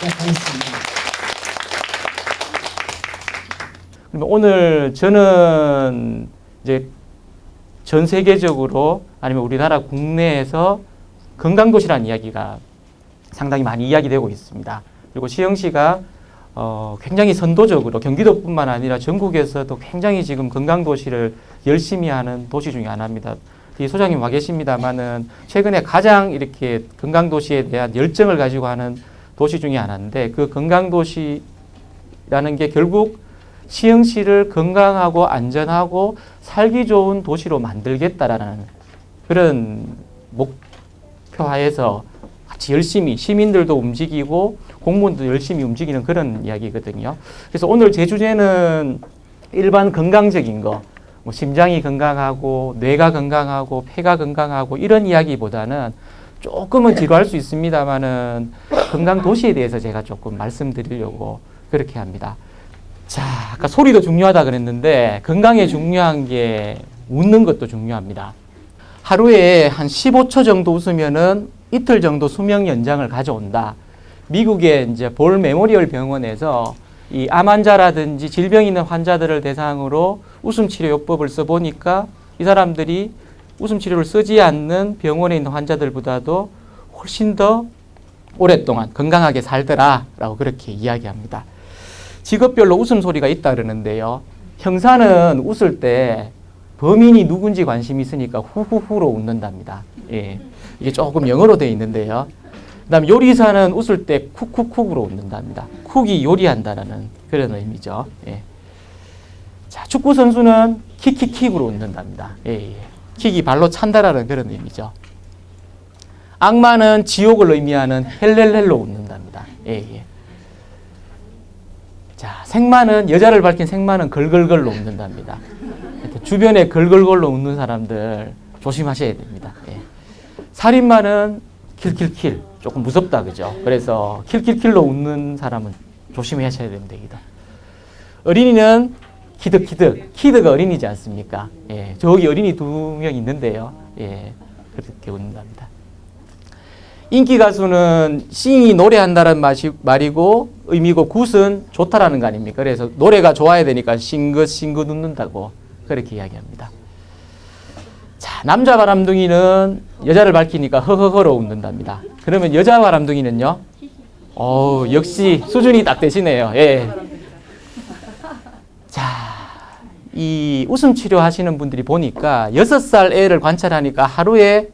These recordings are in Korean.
시작하겠습니다. 그러면 오늘 저는 이제 전 세계적으로 아니면 우리나라 국내에서 건강도시라는 이야기가 상당히 많이 이야기되고 있습니다. 그리고 시흥시가 굉장히 선도적으로 경기도뿐만 아니라 전국에서도 굉장히 지금 건강도시를 열심히 하는 도시 중에 하나입니다. 이 소장님 와 계십니다만은 최근에 가장 이렇게 건강도시에 대한 열정을 가지고 하는 도시 중에 하나인데 그 건강도시라는 게 결국 시흥시를 건강하고 안전하고 살기 좋은 도시로 만들겠다라는 그런 목표하에서 같이 열심히 시민들도 움직이고 공무원도 열심히 움직이는 그런 이야기거든요. 그래서 오늘 제 주제는 일반 건강적인 거, 뭐 심장이 건강하고 뇌가 건강하고 폐가 건강하고 이런 이야기보다는 조금은 지루할 수 있습니다만은 건강 도시에 대해서 제가 조금 말씀드리려고 그렇게 합니다. 자, 아까 소리도 중요하다 그랬는데 건강에 중요한 게 웃는 것도 중요합니다. 하루에 한 15초 정도 웃으면은 이틀 정도 수명 연장을 가져온다. 미국의 이제 볼 메모리얼 병원에서 이 암 환자라든지 질병 있는 환자들을 대상으로 웃음 치료요법을 써보니까 이 사람들이 웃음 치료를 쓰지 않는 병원에 있는 환자들보다도 훨씬 더 오랫동안 건강하게 살더라라고 그렇게 이야기합니다. 직업별로 웃음소리가 있다 그러는데요. 형사는 웃을 때 범인이 누군지 관심이 있으니까 후후후로 웃는답니다. 예. 이게 조금 영어로 되어 있는데요. 그 다음 요리사는 웃을 때 쿡쿡쿡으로 웃는답니다. 쿡이 요리한다라는 그런 의미죠. 예. 자, 축구 선수는 킥킥킥으로 웃는답니다. 예, 예. 킥이 발로 찬다라는 그런 의미죠. 악마는 지옥을 의미하는 헬렐렐로 웃는답니다. 예, 예. 자, 생마는 여자를 밝힌 생마는 걸걸걸로 웃는답니다. 주변에 걸걸걸로 웃는 사람들 조심하셔야 됩니다. 예. 살인마는 킬킬킬 조금 무섭다 그죠? 그래서 킬킬킬로 웃는 사람은 조심하셔야 됩니다. 어린이는 키득키득 키드가 어린이지 않습니까? 예. 저기 어린이 2명 있는데요. 예. 그렇게 웃는답니다. 인기 가수는 싱이 노래한다는 말이고 의미고 굿은 좋다라는 거 아닙니까? 그래서 노래가 좋아야 되니까 싱긋싱긋 웃는다고 그렇게 이야기합니다. 자, 남자 바람둥이는 여자를 밝히니까 허허허로 웃는답니다. 그러면 여자 바람둥이는요? 역시 수준이 딱 되시네요. 예. 자, 이 웃음 치료 하시는 분들이 보니까 6살 애를 관찰하니까 하루에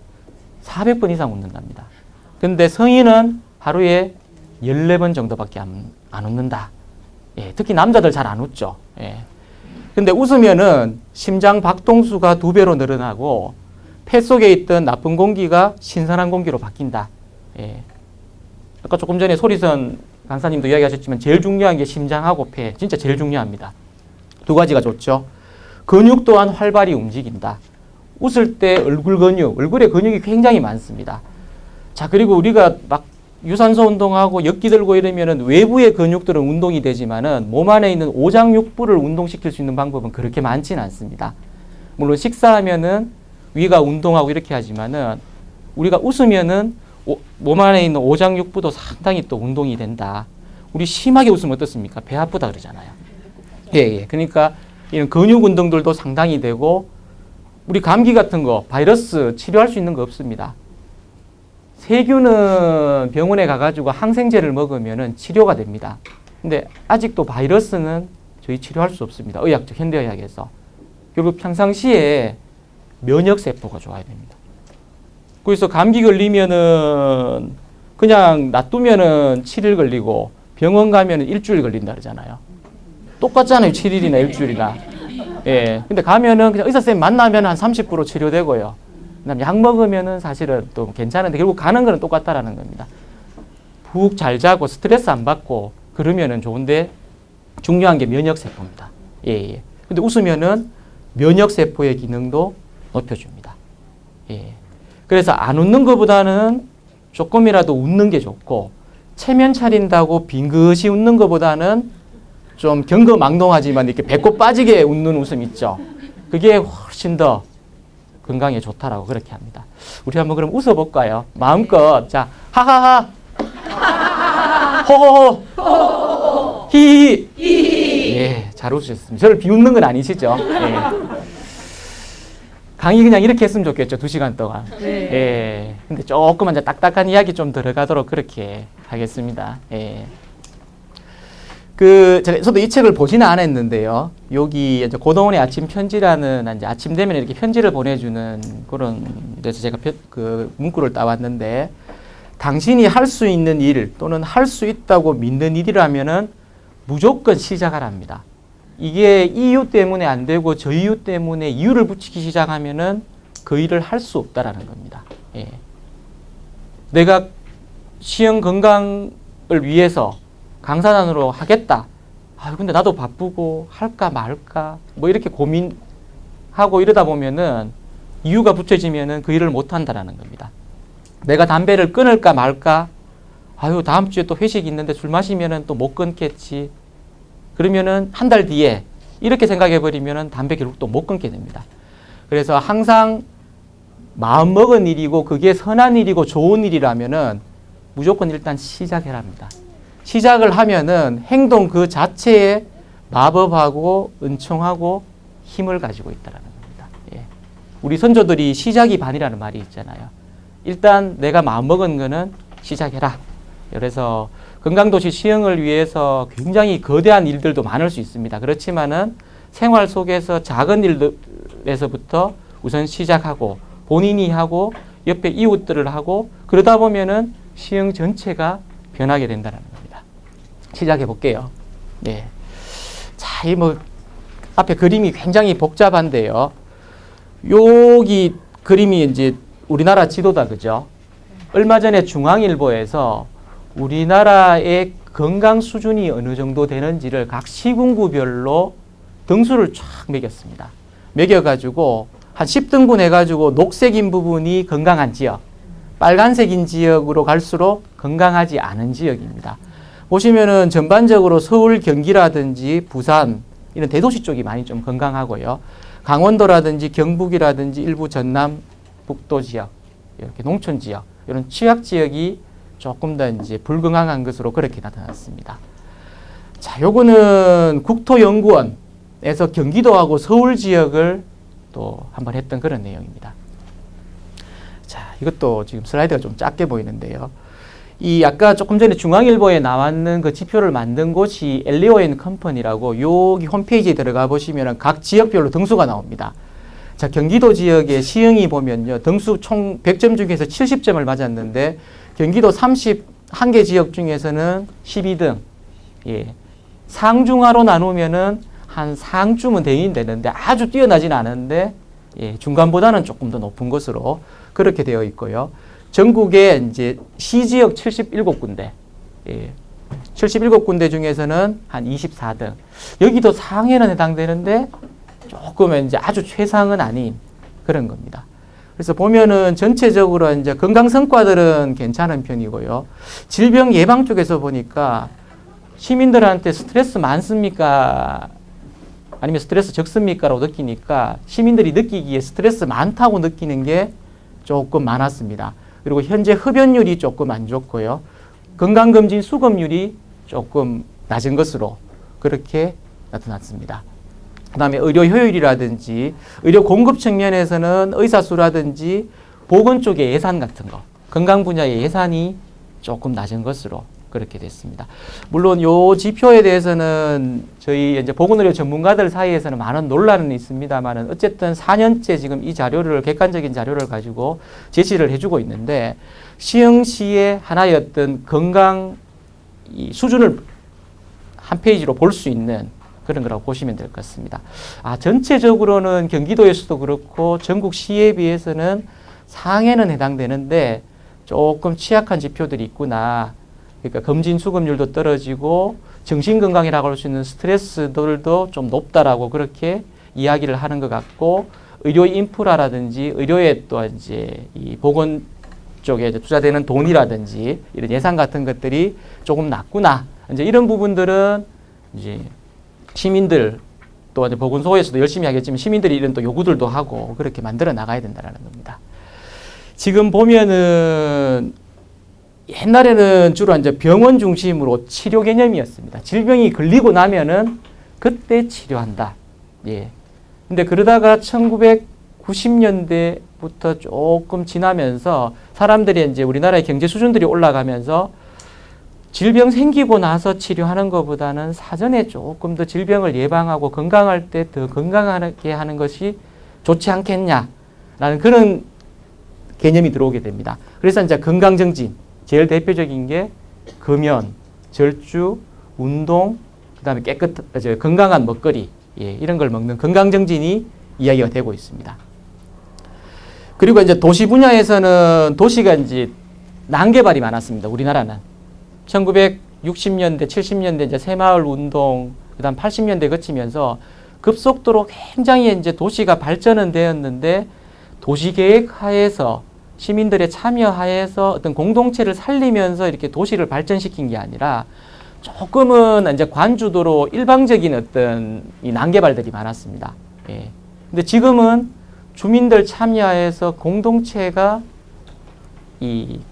400번 이상 웃는답니다. 근데 성인은 하루에 14번 정도밖에 안 웃는다. 예, 특히 남자들 잘 안 웃죠. 예. 근데 웃으면은 심장 박동수가 2배로 늘어나고 폐 속에 있던 나쁜 공기가 신선한 공기로 바뀐다. 예. 아까 조금 전에 소리선 강사님도 이야기하셨지만 제일 중요한 게 심장하고 폐. 진짜 제일 중요합니다. 2가지가 좋죠. 근육 또한 활발히 움직인다. 웃을 때 얼굴 근육, 얼굴에 근육이 굉장히 많습니다. 자, 그리고 우리가 막 유산소 운동하고 역기 들고 이러면은 외부의 근육들은 운동이 되지만은 몸 안에 있는 오장육부를 운동시킬 수 있는 방법은 그렇게 많지는 않습니다. 물론 식사하면은 위가 운동하고 이렇게 하지만은 우리가 웃으면은 몸 안에 있는 오장육부도 상당히 또 운동이 된다. 우리 심하게 웃으면 어떻습니까? 배 아프다 그러잖아요. 예, 예. 그러니까 이런 근육 운동들도 상당히 되고 우리 감기 같은 거 바이러스 치료할 수 있는 거 없습니다. 세균은 병원에 가가지고 항생제를 먹으면 치료가 됩니다. 근데 아직도 바이러스는 저희 치료할 수 없습니다. 의학적, 현대의학에서. 결국 평상시에 면역세포가 좋아야 됩니다. 그래서 감기 걸리면은 그냥 놔두면은 7일 걸리고 병원 가면은 일주일 걸린다 그러잖아요. 똑같잖아요. 7일이나 일주일이나. 예. 근데 가면은 그냥 의사쌤 만나면 한 30% 치료되고요. 그다음 약 먹으면은 사실은 또 괜찮은데 결국 가는 거는 똑같다라는 겁니다. 푹 잘 자고 스트레스 안 받고 그러면은 좋은데 중요한 게 면역세포입니다. 예, 예. 근데 웃으면은 면역세포의 기능도 높여줍니다. 예. 그래서 안 웃는 것보다는 조금이라도 웃는 게 좋고 체면 차린다고 빙긋이 웃는 것보다는 좀 경거망동하지만 이렇게 배꼽 빠지게 웃는 웃음 있죠. 그게 훨씬 더 건강에 좋다라고 그렇게 합니다. 우리 한번 그럼 웃어볼까요? 마음껏. 자, 하하하. 호호호 히히히. 예, 잘 웃으셨습니다. 저를 비웃는 건 아니시죠? 예. 강의 그냥 이렇게 했으면 좋겠죠. 2시간 동안. 네. 예. 근데 조금만 이제 딱딱한 이야기 좀 들어가도록 그렇게 하겠습니다. 예. 저도 이 책을 보지는 않았는데요. 여기 이제 고동원의 아침 편지라는 이제 아침 되면 이렇게 편지를 보내주는 그런 데서 제가 그 문구를 따왔는데, 당신이 할 수 있는 일 또는 할 수 있다고 믿는 일이라면은 무조건 시작하랍니다. 이게 이 이유 때문에 안 되고 저 이유 때문에 이유를 붙이기 시작하면은 그 일을 할 수 없다라는 겁니다. 예. 내가 시형 건강을 위해서 강사단으로 하겠다. 근데 나도 바쁘고 할까 말까 뭐 이렇게 고민하고 이러다 보면은 이유가 붙여지면은 그 일을 못 한다라는 겁니다. 내가 담배를 끊을까 말까? 다음 주에 또 회식 있는데 술 마시면은 또 못 끊겠지. 그러면은 한 달 뒤에 이렇게 생각해 버리면은 담배 결국 또 못 끊게 됩니다. 그래서 항상 마음 먹은 일이고 그게 선한 일이고 좋은 일이라면은 무조건 일단 시작해라 합니다. 시작을 하면은 행동 그 자체에 마법하고 은총하고 힘을 가지고 있다라는 겁니다. 예. 우리 선조들이 시작이 반이라는 말이 있잖아요. 일단 내가 마음 먹은 거는 시작해라. 그래서 건강도시 시행을 위해서 굉장히 거대한 일들도 많을 수 있습니다. 그렇지만은 생활 속에서 작은 일들에서부터 우선 시작하고 본인이 하고 옆에 이웃들을 하고 그러다 보면은 시행 전체가 변하게 된다는 겁니다. 시작해 볼게요. 네. 자, 앞에 그림이 굉장히 복잡한데요. 여기 그림이 이제 우리나라 지도다, 그죠? 얼마 전에 중앙일보에서 우리나라의 건강 수준이 어느 정도 되는지를 각 시군구별로 등수를 쫙 매겼습니다. 매겨가지고 한 10등분 해가지고 녹색인 부분이 건강한 지역, 빨간색인 지역으로 갈수록 건강하지 않은 지역입니다. 보시면은 전반적으로 서울, 경기라든지 부산 이런 대도시 쪽이 많이 좀 건강하고요. 강원도라든지 경북이라든지 일부 전남, 북도 지역, 이렇게 농촌 지역, 이런 취약 지역이 조금 더 이제 불건강한 것으로 그렇게 나타났습니다. 자, 요거는 국토연구원에서 경기도하고 서울 지역을 또 한번 했던 그런 내용입니다. 자, 이것도 지금 슬라이드가 좀 작게 보이는데요. 이 아까 조금 전에 중앙일보에 나왔는 그 지표를 만든 곳이 엘리오 & 컴퍼니라고 여기 홈페이지에 들어가 보시면 각 지역별로 등수가 나옵니다. 자, 경기도 지역의 시흥이 보면요. 등수 총 100점 중에서 70점을 맞았는데 경기도 31개 지역 중에서는 12등. 예. 상중하로 나누면은 한 상쯤은 되는데 아주 뛰어나진 않은데 예, 중간보다는 조금 더 높은 것으로 그렇게 되어 있고요. 전국에 이제 시지역 77군데, 예, 77군데 중에서는 한 24등. 여기도 상해는 해당되는데 조금 이제 아주 최상은 아닌 그런 겁니다. 그래서 보면은 전체적으로 이제 건강 성과들은 괜찮은 편이고요. 질병 예방 쪽에서 보니까 시민들한테 스트레스 많습니까? 아니면 스트레스 적습니까? 라고 느끼니까 시민들이 느끼기에 스트레스 많다고 느끼는 게 조금 많았습니다. 그리고 현재 흡연율이 조금 안 좋고요. 건강검진 수검률이 조금 낮은 것으로 그렇게 나타났습니다. 그 다음에 의료 효율이라든지 의료 공급 측면에서는 의사수라든지 보건 쪽의 예산 같은 거, 건강 분야의 예산이 조금 낮은 것으로 그렇게 됐습니다. 물론 요 지표에 대해서는 저희 이제 보건의료 전문가들 사이에서는 많은 논란은 있습니다만은 어쨌든 4년째 지금 이 자료를 객관적인 자료를 가지고 제시를 해주고 있는데 시흥시의 하나의 어떤 건강 이 수준을 한 페이지로 볼 수 있는 그런 거라고 보시면 될 것 같습니다. 전체적으로는 경기도에서도 그렇고 전국 시에 비해서는 상해는 해당되는데 조금 취약한 지표들이 있구나. 그러니까 검진 수검률도 떨어지고 정신건강이라고 할 수 있는 스트레스들도 좀 높다라고 그렇게 이야기를 하는 것 같고 의료 인프라라든지 의료에 또 이제 이 보건 쪽에 이제 투자되는 돈이라든지 이런 예산 같은 것들이 조금 낮구나. 이제 이런 부분들은 이제 시민들 또 이제 보건소에서도 열심히 하겠지만 시민들이 이런 또 요구들도 하고 그렇게 만들어 나가야 된다는 겁니다. 지금 보면은 옛날에는 주로 이제 병원 중심으로 치료 개념이었습니다. 질병이 걸리고 나면은 그때 치료한다. 예. 근데 그러다가 1990년대부터 조금 지나면서 사람들이 이제 우리나라의 경제 수준들이 올라가면서 질병 생기고 나서 치료하는 것보다는 사전에 조금 더 질병을 예방하고 건강할 때 더 건강하게 하는 것이 좋지 않겠냐라는 그런 개념이 들어오게 됩니다. 그래서 이제 건강정진, 제일 대표적인 게 금연, 절주, 운동, 그다음에 건강한 먹거리, 예, 이런 걸 먹는 건강정진이 이야기가 되고 있습니다. 그리고 이제 도시 분야에서는 도시가 이제 난개발이 많았습니다. 우리나라는 1960년대, 70년대 이제 새마을 운동, 그다음 80년대 거치면서 급속도로 굉장히 이제 도시가 발전은 되었는데 도시계획 하에서 시민들의 참여 하에서 어떤 공동체를 살리면서 이렇게 도시를 발전시킨 게 아니라 조금은 이제 관주도로 일방적인 어떤 이 난개발들이 많았습니다. 예. 근데 지금은 주민들 참여해서 공동체가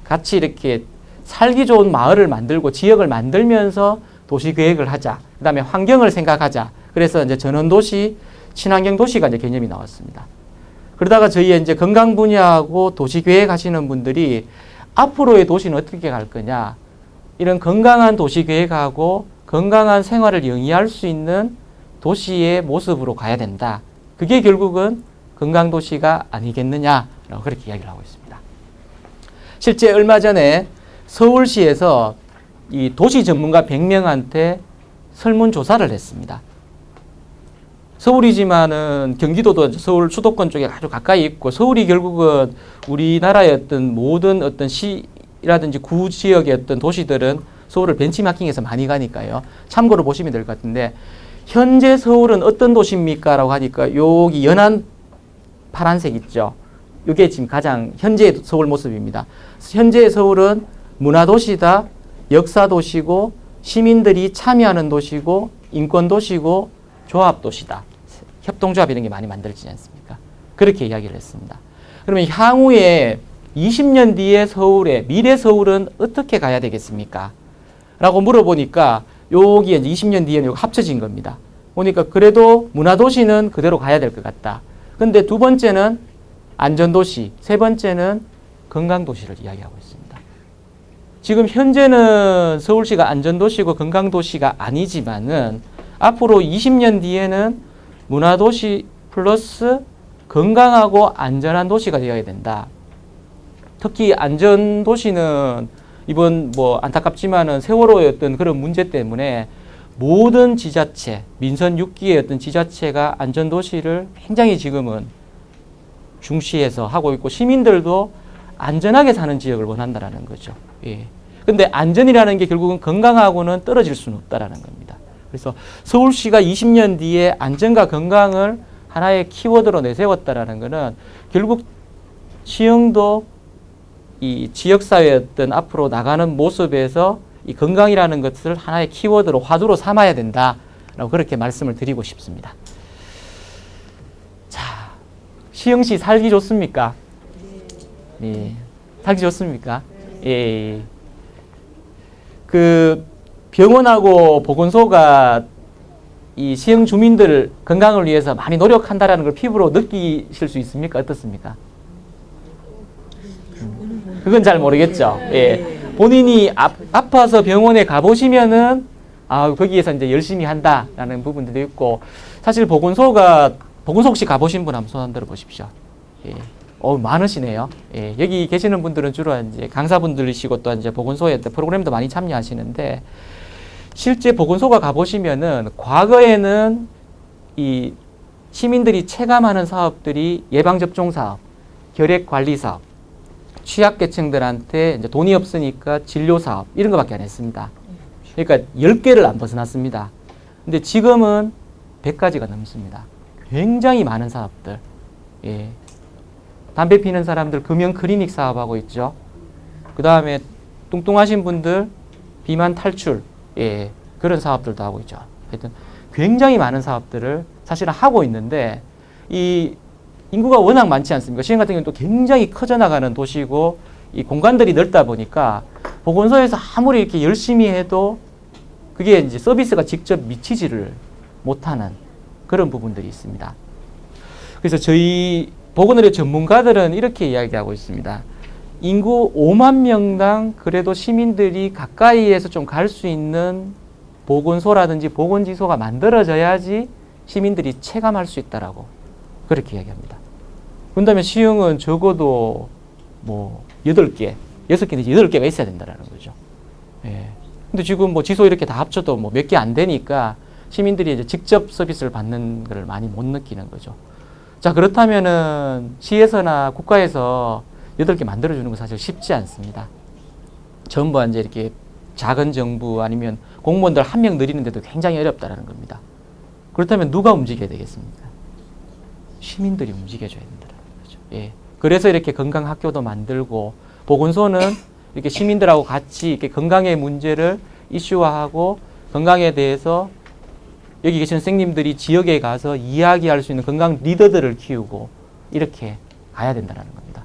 같이 이렇게 살기 좋은 마을을 만들고 지역을 만들면서 도시 계획을 하자. 그다음에 환경을 생각하자. 그래서 이제 전원도시, 친환경 도시가 이제 개념이 나왔습니다. 그러다가 저희 이제 건강 분야하고 도시 계획 하시는 분들이 앞으로의 도시는 어떻게 갈 거냐. 이런 건강한 도시 계획하고 건강한 생활을 영위할 수 있는 도시의 모습으로 가야 된다. 그게 결국은 건강 도시가 아니겠느냐라고 그렇게 이야기를 하고 있습니다. 실제 얼마 전에 서울시에서 이 도시 전문가 100명한테 설문조사를 했습니다. 서울이지만은 경기도도 서울 수도권 쪽에 아주 가까이 있고 서울이 결국은 우리나라의 어떤 모든 어떤 시라든지 구지역의 어떤 도시들은 서울을 벤치마킹해서 많이 가니까요. 참고로 보시면 될 것 같은데 현재 서울은 어떤 도시입니까? 라고 하니까 여기 연한 파란색 있죠. 이게 지금 가장 현재의 서울 모습입니다. 현재의 서울은 문화도시다, 역사도시고 시민들이 참여하는 도시고 인권도시고 조합도시다. 협동조합 이런 게 많이 만들어지지 않습니까? 그렇게 이야기를 했습니다. 그러면 향후에 20년 뒤에 서울의 미래 서울은 어떻게 가야 되겠습니까? 라고 물어보니까 여기에 20년 뒤에는 합쳐진 겁니다. 보니까 그래도 문화도시는 그대로 가야 될 것 같다. 근데 두 번째는 안전도시, 세 번째는 건강도시를 이야기하고 있습니다. 지금 현재는 서울시가 안전도시고 건강도시가 아니지만은 앞으로 20년 뒤에는 문화도시 플러스 건강하고 안전한 도시가 되어야 된다. 특히 안전도시는 이번 안타깝지만은 세월호의 어떤 그런 문제 때문에 모든 지자체, 민선 6기의 어떤 지자체가 안전도시를 굉장히 지금은 중시해서 하고 있고 시민들도 안전하게 사는 지역을 원한다라는 거죠. 예. 근데 안전이라는 게 결국은 건강하고는 떨어질 수는 없다라는 겁니다. 그래서 서울시가 20년 뒤에 안전과 건강을 하나의 키워드로 내세웠다라는 것은 결국 시흥도 이 지역사회의 어떤 앞으로 나가는 모습에서 이 건강이라는 것을 하나의 키워드로 화두로 삼아야 된다라고 그렇게 말씀을 드리고 싶습니다. 자, 시흥시 살기 좋습니까? 예. 살기 좋습니까? 예. 그 병원하고 보건소가 이 시흥 주민들 건강을 위해서 많이 노력한다라는 걸 피부로 느끼실 수 있습니까? 어떻습니까? 그건 잘 모르겠죠. 예. 본인이 아파서 병원에 가보시면은 거기에서 이제 열심히 한다라는 부분들도 있고 사실 보건소 혹시 가보신 분 한번 손 흔들어 보십시오. 예. 많으시네요. 예. 여기 계시는 분들은 주로 이제 강사분들이시고 또 이제 보건소에 프로그램도 많이 참여하시는데 실제 보건소가 가보시면은 과거에는 이 시민들이 체감하는 사업들이 예방접종 사업, 결핵 관리 사업, 취약계층들한테 이제 돈이 없으니까 진료 사업 이런 거밖에 안 했습니다. 그러니까 10개를 안 벗어났습니다. 근데 지금은 100가지가 넘습니다. 굉장히 많은 사업들. 예. 담배 피는 사람들 금연 클리닉 사업하고 있죠. 그 다음에 뚱뚱하신 분들 비만 탈출, 예, 그런 사업들도 하고 있죠. 하여튼 굉장히 많은 사업들을 사실은 하고 있는데 이 인구가 워낙 많지 않습니까? 시흥 같은 경우는 또 굉장히 커져나가는 도시고 이 공간들이 넓다 보니까 보건소에서 아무리 이렇게 열심히 해도 그게 이제 서비스가 직접 미치지를 못하는 그런 부분들이 있습니다. 그래서 저희 보건의료 전문가들은 이렇게 이야기하고 있습니다. 인구 5만 명당 그래도 시민들이 가까이에서 좀 갈 수 있는 보건소라든지 보건지소가 만들어져야지 시민들이 체감할 수 있다라고 그렇게 이야기합니다. 그다음에 시흥은 적어도 뭐 8개, 6개 내지 8개가 있어야 된다라는 거죠. 예. 근데 지금 뭐 지소 이렇게 다 합쳐도 뭐 몇 개 안 되니까 시민들이 이제 직접 서비스를 받는 걸 많이 못 느끼는 거죠. 자, 그렇다면은 시에서나 국가에서 8개 만들어주는 건 사실 쉽지 않습니다. 전부 이제 이렇게 작은 정부 아니면 공무원들 한 명 늘리는데도 굉장히 어렵다라는 겁니다. 그렇다면 누가 움직여야 되겠습니까? 시민들이 움직여줘야 된다는 거죠. 예. 그래서 이렇게 건강학교도 만들고 보건소는 이렇게 시민들하고 같이 이렇게 건강의 문제를 이슈화하고 건강에 대해서 여기 계신 선생님들이 지역에 가서 이야기할 수 있는 건강 리더들을 키우고 이렇게 가야 된다는 겁니다.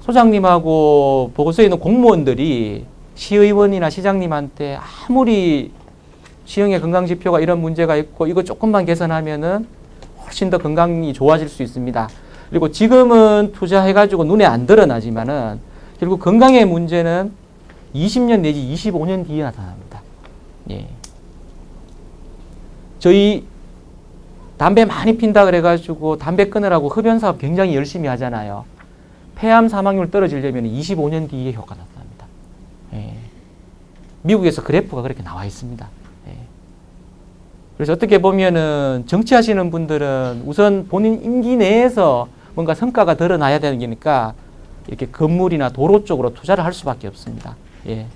소장님하고 보건소에 있는 공무원들이 시의원이나 시장님한테 아무리 시흥의 건강지표가 이런 문제가 있고 이거 조금만 개선하면은 훨씬 더 건강이 좋아질 수 있습니다. 그리고 지금은 투자해가지고 눈에 안 드러나지만은 결국 건강의 문제는 20년 내지 25년 뒤에 나타납니다. 예. 저희 담배 많이 핀다 그래가지고 담배 끊으라고 흡연 사업 굉장히 열심히 하잖아요. 폐암 사망률 떨어지려면 25년 뒤에 효과 나타납니다. 예. 미국에서 그래프가 그렇게 나와 있습니다. 예. 그래서 어떻게 보면은 정치하시는 분들은 우선 본인 임기 내에서 뭔가 성과가 드러나야 되는 거니까 이렇게 건물이나 도로 쪽으로 투자를 할 수밖에 없습니다. 예.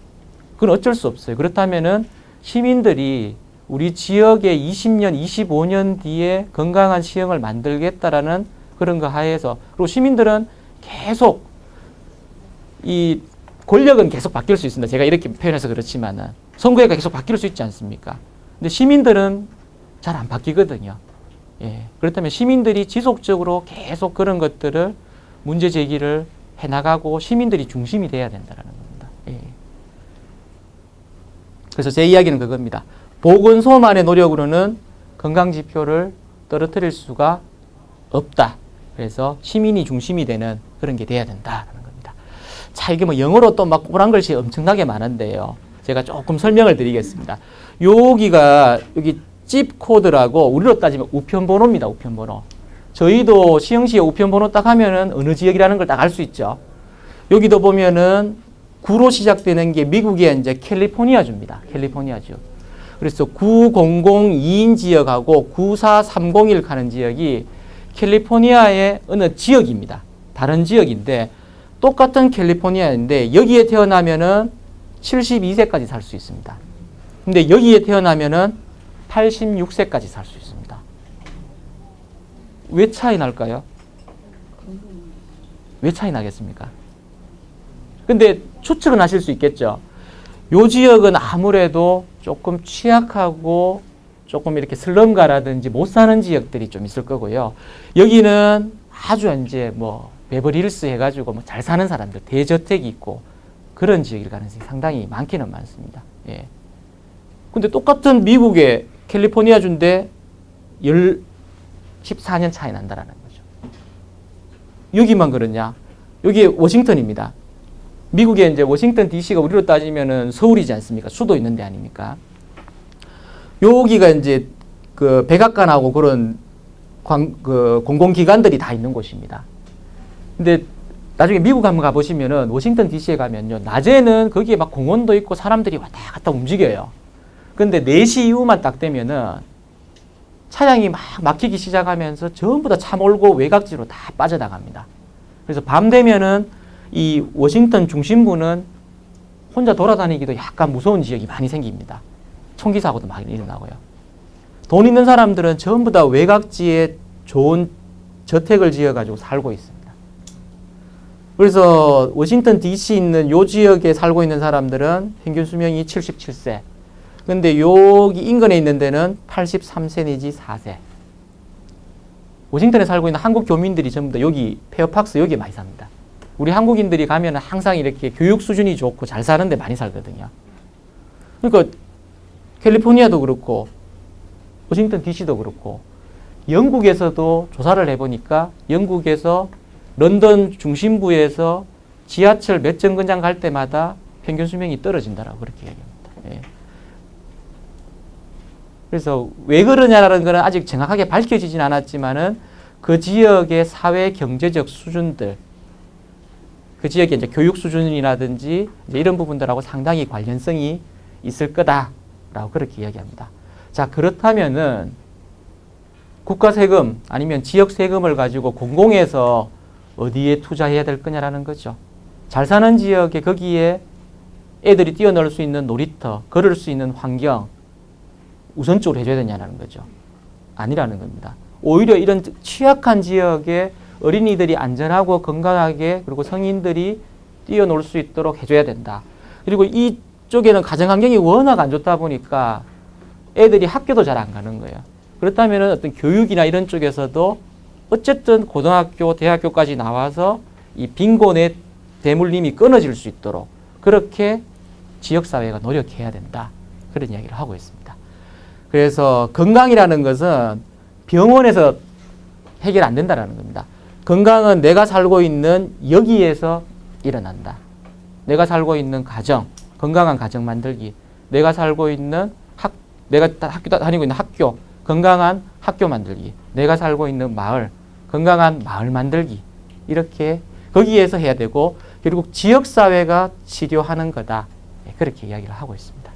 그건 어쩔 수 없어요. 그렇다면은 시민들이 우리 지역에 20년, 25년 뒤에 건강한 시흥을 만들겠다라는 그런 거 하에서 그리고 시민들은 계속 이 권력은 계속 바뀔 수 있습니다. 제가 이렇게 표현해서 그렇지만은 선거가 계속 바뀔 수 있지 않습니까? 근데 시민들은 잘 안 바뀌거든요. 예. 그렇다면 시민들이 지속적으로 계속 그런 것들을 문제 제기를 해나가고 시민들이 중심이 돼야 된다는 겁니다. 예. 그래서 제 이야기는 그겁니다. 보건소만의 노력으로는 건강지표를 떨어뜨릴 수가 없다. 그래서 시민이 중심이 되는 그런 게 돼야 된다는 겁니다. 자, 이게 뭐 영어로 또 막 꼬란 글씨 엄청나게 많은데요. 제가 조금 설명을 드리겠습니다. 여기가 여기 집 코드라고 우리로 따지면 우편번호입니다. 우편번호. 저희도 시흥시에 우편번호 딱 하면은 어느 지역이라는 걸 딱 알 수 있죠. 여기도 보면은 9로 시작되는 게 미국의 이제 캘리포니아주입니다. 캘리포니아주. 그래서 9002인 지역하고 94301 가는 지역이 캘리포니아의 어느 지역입니다. 다른 지역인데 똑같은 캘리포니아인데 여기에 태어나면은 72세까지 살 수 있습니다. 근데 여기에 태어나면은 86세까지 살 수 있습니다. 왜 차이 날까요? 왜 차이 나겠습니까? 근데 추측은 하실 수 있겠죠. 요 지역은 아무래도 조금 취약하고 조금 이렇게 슬럼가라든지 못 사는 지역들이 좀 있을 거고요. 여기는 아주 이제 뭐 베버리힐스 해가지고 뭐 잘 사는 사람들, 대저택이 있고 그런 지역일 가능성이 상당히 많기는 많습니다. 예. 근데 똑같은 미국의 캘리포니아주인데 14년 차이 난다라는 거죠. 여기만 그러냐? 여기 워싱턴입니다. 미국의 이제 워싱턴 DC가 우리로 따지면은 서울이지 않습니까? 수도 있는 데 아닙니까? 여기가 이제 그 백악관하고 그런 그 공공기관들이 다 있는 곳입니다. 근데 나중에 미국 한번 가보시면은 워싱턴 DC에 가면요. 낮에는 거기에 막 공원도 있고 사람들이 왔다 갔다 움직여요. 근데 4시 이후만 딱 되면은 차량이 막 막히기 시작하면서 전부 다 차 몰고 외곽지로 다 빠져나갑니다. 그래서 밤 되면은 이 워싱턴 중심부는 혼자 돌아다니기도 약간 무서운 지역이 많이 생깁니다. 총기 사고도 많이 일어나고요. 돈 있는 사람들은 전부 다 외곽지에 좋은 저택을 지어가지고 살고 있습니다. 그래서 워싱턴 DC 있는 요 지역에 살고 있는 사람들은 평균 수명이 77세. 근데 여기 인근에 있는 데는 83세 내지 4세. 워싱턴에 살고 있는 한국 교민들이 전부 다 여기 페어팍스 여기에 많이 삽니다. 우리 한국인들이 가면 항상 이렇게 교육 수준이 좋고 잘 사는데 많이 살거든요. 그러니까 캘리포니아도 그렇고 워싱턴 DC도 그렇고 영국에서도 조사를 해보니까 영국에서 런던 중심부에서 지하철 몇 정거장 갈 때마다 평균 수명이 떨어진다라고 그렇게 이야기합니다. 예. 그래서 왜 그러냐라는 것은 아직 정확하게 밝혀지진 않았지만은 그 지역의 사회 경제적 수준들, 그 지역의 이제 교육 수준이라든지 이제 이런 부분들하고 상당히 관련성이 있을 거다라고 그렇게 이야기합니다. 자, 그렇다면은 국가 세금 아니면 지역 세금을 가지고 공공에서 어디에 투자해야 될 거냐라는 거죠. 잘 사는 지역에 거기에 애들이 뛰어놀 수 있는 놀이터, 걸을 수 있는 환경 우선적으로 해줘야 되냐는 거죠. 아니라는 겁니다. 오히려 이런 취약한 지역에 어린이들이 안전하고 건강하게 그리고 성인들이 뛰어놀 수 있도록 해줘야 된다. 그리고 이쪽에는 가정환경이 워낙 안 좋다 보니까 애들이 학교도 잘 안 가는 거예요. 그렇다면 어떤 교육이나 이런 쪽에서도 어쨌든 고등학교, 대학교까지 나와서 이 빈곤의 대물림이 끊어질 수 있도록 그렇게 지역사회가 노력해야 된다. 그런 이야기를 하고 있습니다. 그래서 건강이라는 것은 병원에서 해결 안 된다는 겁니다. 건강은 내가 살고 있는 여기에서 일어난다. 내가 살고 있는 가정, 건강한 가정 만들기. 내가 살고 있는 내가 학교 다니고 있는 학교, 건강한 학교 만들기. 내가 살고 있는 마을, 건강한 마을 만들기. 이렇게 거기에서 해야 되고 결국 지역사회가 치료하는 거다. 그렇게 이야기를 하고 있습니다.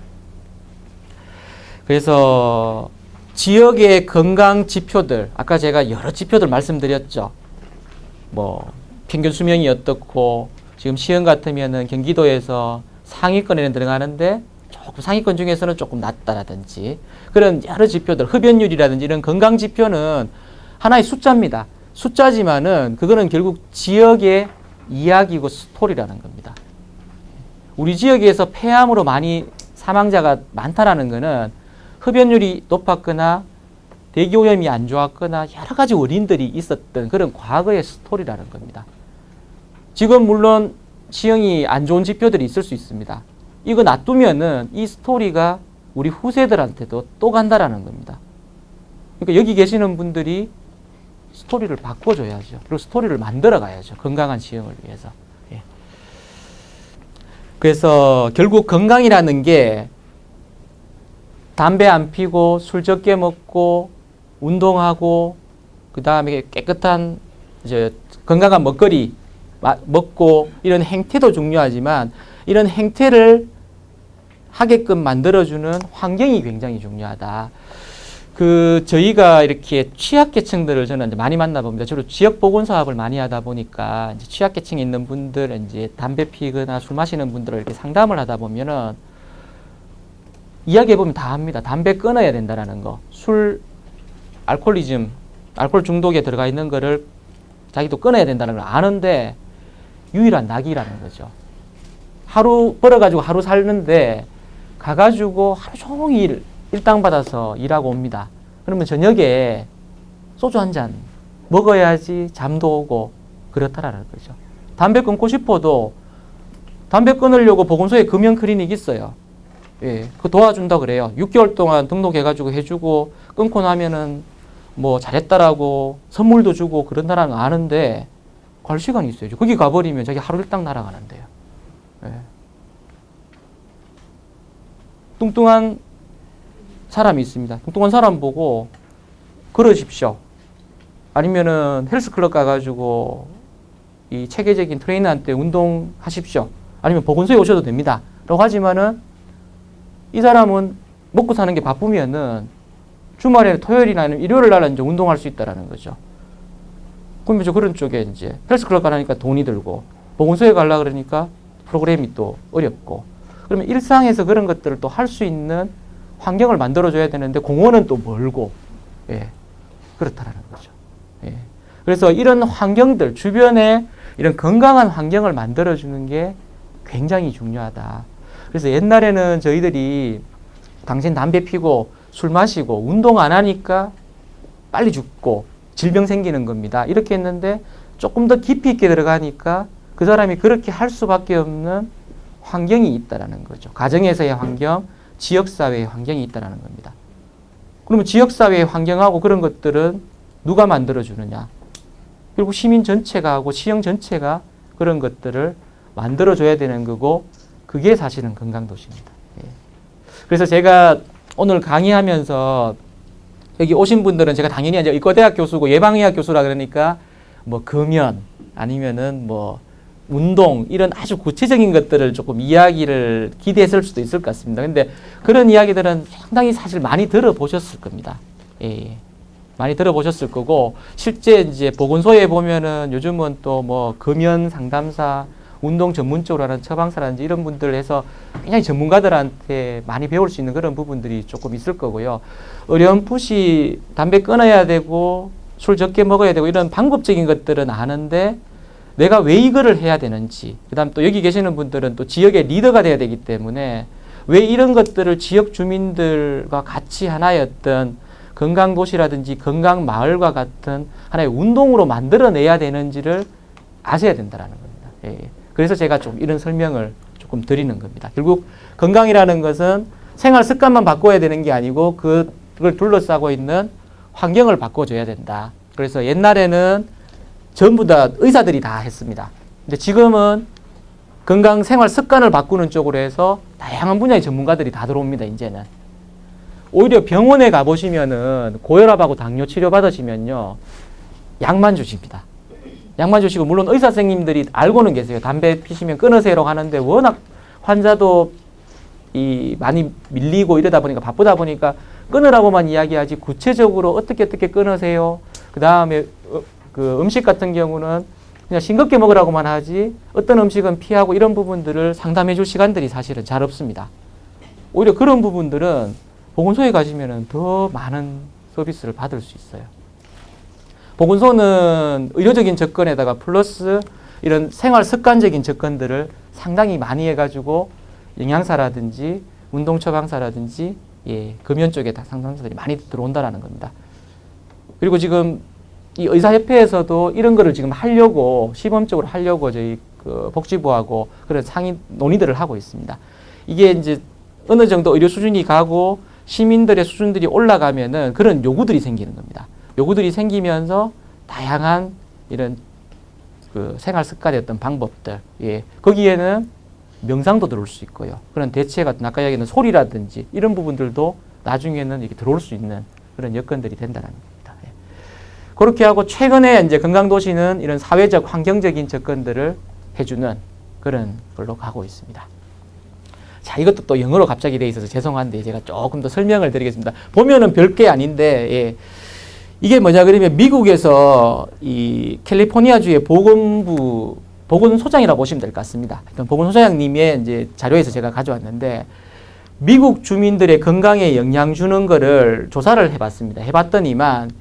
그래서 지역의 건강 지표들, 아까 제가 여러 지표들 말씀드렸죠. 뭐 평균 수명이 어떻고 지금 시흥 같으면은 경기도에서 상위권에는 들어가는데 조금 상위권 중에서는 조금 낮다라든지 그런 여러 지표들, 흡연율이라든지 이런 건강 지표는 하나의 숫자입니다. 숫자지만은 그거는 결국 지역의 이야기고 스토리라는 겁니다. 우리 지역에서 폐암으로 많이 사망자가 많다라는 거는 흡연율이 높았거나 대기오염이 안 좋았거나 여러 가지 원인들이 있었던 그런 과거의 스토리라는 겁니다. 지금 물론 시흥이 안 좋은 지표들이 있을 수 있습니다. 이거 놔두면은 이 스토리가 우리 후세들한테도 또 간다라는 겁니다. 그러니까 여기 계시는 분들이 스토리를 바꿔줘야죠. 그리고 스토리를 만들어 가야죠. 건강한 시흥을 위해서. 예. 그래서 결국 건강이라는 게 담배 안 피고 술 적게 먹고 운동하고 그 다음에 깨끗한 이제 건강한 먹거리 먹고 이런 행태도 중요하지만 이런 행태를 하게끔 만들어주는 환경이 굉장히 중요하다. 저희가 이렇게 취약계층들을 저는 이제 많이 만나봅니다. 주로 지역보건사업을 많이 하다 보니까 이제 취약계층에 있는 분들, 이제 담배 피거나 술 마시는 분들을 이렇게 상담을 하다 보면은 이야기해보면 다 합니다. 담배 끊어야 된다는 거. 알코올리즘, 알코올 중독에 들어가 있는 거를 자기도 끊어야 된다는 걸 아는데 유일한 낙이라는 거죠. 하루 벌어가지고 하루 살는데 가가지고 하루 종일 일당 받아서 일하고 옵니다. 그러면 저녁에 소주 한 잔 먹어야지 잠도 오고 그렇다라는 거죠. 담배 끊고 싶어도 담배 끊으려고 보건소에 금연 클리닉 있어요. 예, 그거 도와준다 그래요. 6개월 동안 등록해가지고 해주고 끊고 나면은 뭐 잘했다라고 선물도 주고 그런다라는 거 아는데 갈 시간이 있어야죠. 거기 가버리면 자기 하루 일당 날아가는데요. 예. 뚱뚱한 사람이 있습니다. 뚱뚱한 사람 보고 걸으십시오. 아니면은 헬스클럽 가가지고 이 체계적인 트레이너한테 운동하십시오. 아니면 보건소에 오셔도 됩니다. 라고 하지만은 이 사람은 먹고 사는 게 바쁘면은 주말에 토요일이나 아니면 일요일 날은 이제 운동할 수 있다라는 거죠. 그러면 이제 그런 쪽에 이제 헬스클럽 가라니까 돈이 들고 보건소에 가려 그러니까 프로그램이 또 어렵고 그러면 일상에서 그런 것들을 또 할 수 있는 환경을 만들어줘야 되는데 공원은 또 멀고 예, 그렇다라는 거죠. 예. 그래서 이런 환경들 주변에 이런 건강한 환경을 만들어주는 게 굉장히 중요하다. 그래서 옛날에는 저희들이 당신 담배 피고 술 마시고 운동 안 하니까 빨리 죽고 질병 생기는 겁니다. 이렇게 했는데 조금 더 깊이 있게 들어가니까 그 사람이 그렇게 할 수밖에 없는 환경이 있다라는 거죠. 가정에서의 환경, 지역사회의 환경이 있다라는 겁니다. 그러면 지역사회의 환경하고 그런 것들은 누가 만들어주느냐? 결국 시민 전체가 하고 시형 전체가 그런 것들을 만들어줘야 되는 거고, 그게 사실은 건강도시입니다. 예. 그래서 제가 오늘 강의하면서 여기 오신 분들은 제가 당연히 이제 의과대학 교수고 예방의학 교수라 그러니까 뭐 금연 아니면은 뭐 운동 이런 아주 구체적인 것들을 조금 이야기를 기대했을 수도 있을 것 같습니다. 근데 그런 이야기들은 상당히 사실 많이 들어보셨을 겁니다. 예. 많이 들어보셨을 거고, 실제 이제 보건소에 보면은 요즘은 또 뭐 금연 상담사, 운동 전문적으로 하는 처방사라든지 이런 분들 해서 굉장히 전문가들한테 많이 배울 수 있는 그런 부분들이 조금 있을 거고요. 어렴풋이 담배 끊어야 되고 술 적게 먹어야 되고 이런 방법적인 것들은 아는데 내가 왜 이거를 해야 되는지, 그 다음 또 여기 계시는 분들은 또 지역의 리더가 돼야 되기 때문에 왜 이런 것들을 지역 주민들과 같이 하나의 어떤 건강도시라든지 건강마을과 같은 하나의 운동으로 만들어내야 되는지를 아셔야 된다는 겁니다. 예. 그래서 제가 좀 이런 설명을 조금 드리는 겁니다. 결국 건강이라는 것은 생활 습관만 바꿔야 되는 게 아니고 그걸 둘러싸고 있는 환경을 바꿔줘야 된다. 그래서 옛날에는 전부 다 의사들이 다 했습니다. 근데 지금은 건강 생활 습관을 바꾸는 쪽으로 해서 다양한 분야의 전문가들이 다 들어옵니다, 이제는. 오히려 병원에 가보시면은 고혈압하고 당뇨 치료 받으시면요, 약만 주십니다. 약만 주시고, 물론 의사 선생님들이 알고는 계세요. 담배 피시면 끊으세요라고 하는데 워낙 환자도 많이 밀리고 이러다 보니까 바쁘다 보니까 끊으라고만 이야기하지 구체적으로 어떻게 끊으세요. 그 다음에 그 음식 같은 경우는 그냥 싱겁게 먹으라고만 하지 어떤 음식은 피하고 이런 부분들을 상담해 줄 시간들이 사실은 잘 없습니다. 오히려 그런 부분들은 보건소에 가시면 더 많은 서비스를 받을 수 있어요. 보건소는 의료적인 접근에다가 플러스 이런 생활 습관적인 접근들을 상당히 많이 해가지고 영양사라든지 운동 처방사라든지 금연 쪽에 다 상담사들이 많이 들어온다라는 겁니다. 그리고 지금 이 의사협회에서도 이런 거를 지금 하려고 시범적으로 하려고 저희 그 복지부하고 그런 상의 논의들을 하고 있습니다. 이게 이제 어느 정도 의료 수준이 가고 시민들의 수준들이 올라가면은 그런 요구들이 생기는 겁니다. 요구들이 생기면서 다양한 이런 그 생활 습관의 어떤 방법들, 거기에는 명상도 들어올 수 있고요. 그런 대체 같은 아까 이야기했던 소리라든지 이런 부분들도 나중에는 이렇게 들어올 수 있는 그런 여건들이 된다는 겁니다. 그렇게 하고 최근에 이제 건강도시는 이런 사회적 환경적인 접근들을 해주는 그런 걸로 가고 있습니다. 자, 이것도 또 영어로 갑자기 돼 있어서 죄송한데 제가 조금 더 설명을 드리겠습니다. 보면은 별게 아닌데, 이게 뭐냐 그러면 미국에서 이 캘리포니아주의 보건소장이라고 보시면 될 것 같습니다. 보건소장님의 이제 자료에서 제가 가져왔는데 미국 주민들의 건강에 영향 주는 거를 조사를 해봤습니다. 해봤더니만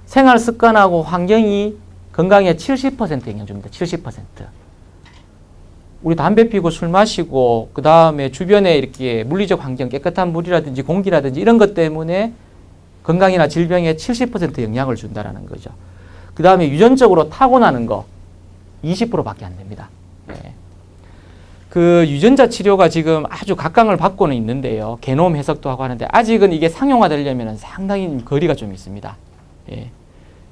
생활 습관하고 환경이 건강에 70% 영향 줍니다. 70%. 우리 담배 피고 술 마시고 그 다음에 주변에 이렇게 물리적 환경, 깨끗한 물이라든지 공기라든지 이런 것 때문에 건강이나 질병에 70% 영향을 준다라는 거죠. 그 다음에 유전적으로 타고나는 거 20%밖에 안 됩니다. 그 유전자 치료가 지금 아주 각광을 받고는 있는데요. 게놈 해석도 하고 하는데 아직은 이게 상용화되려면 상당히 거리가 좀 있습니다.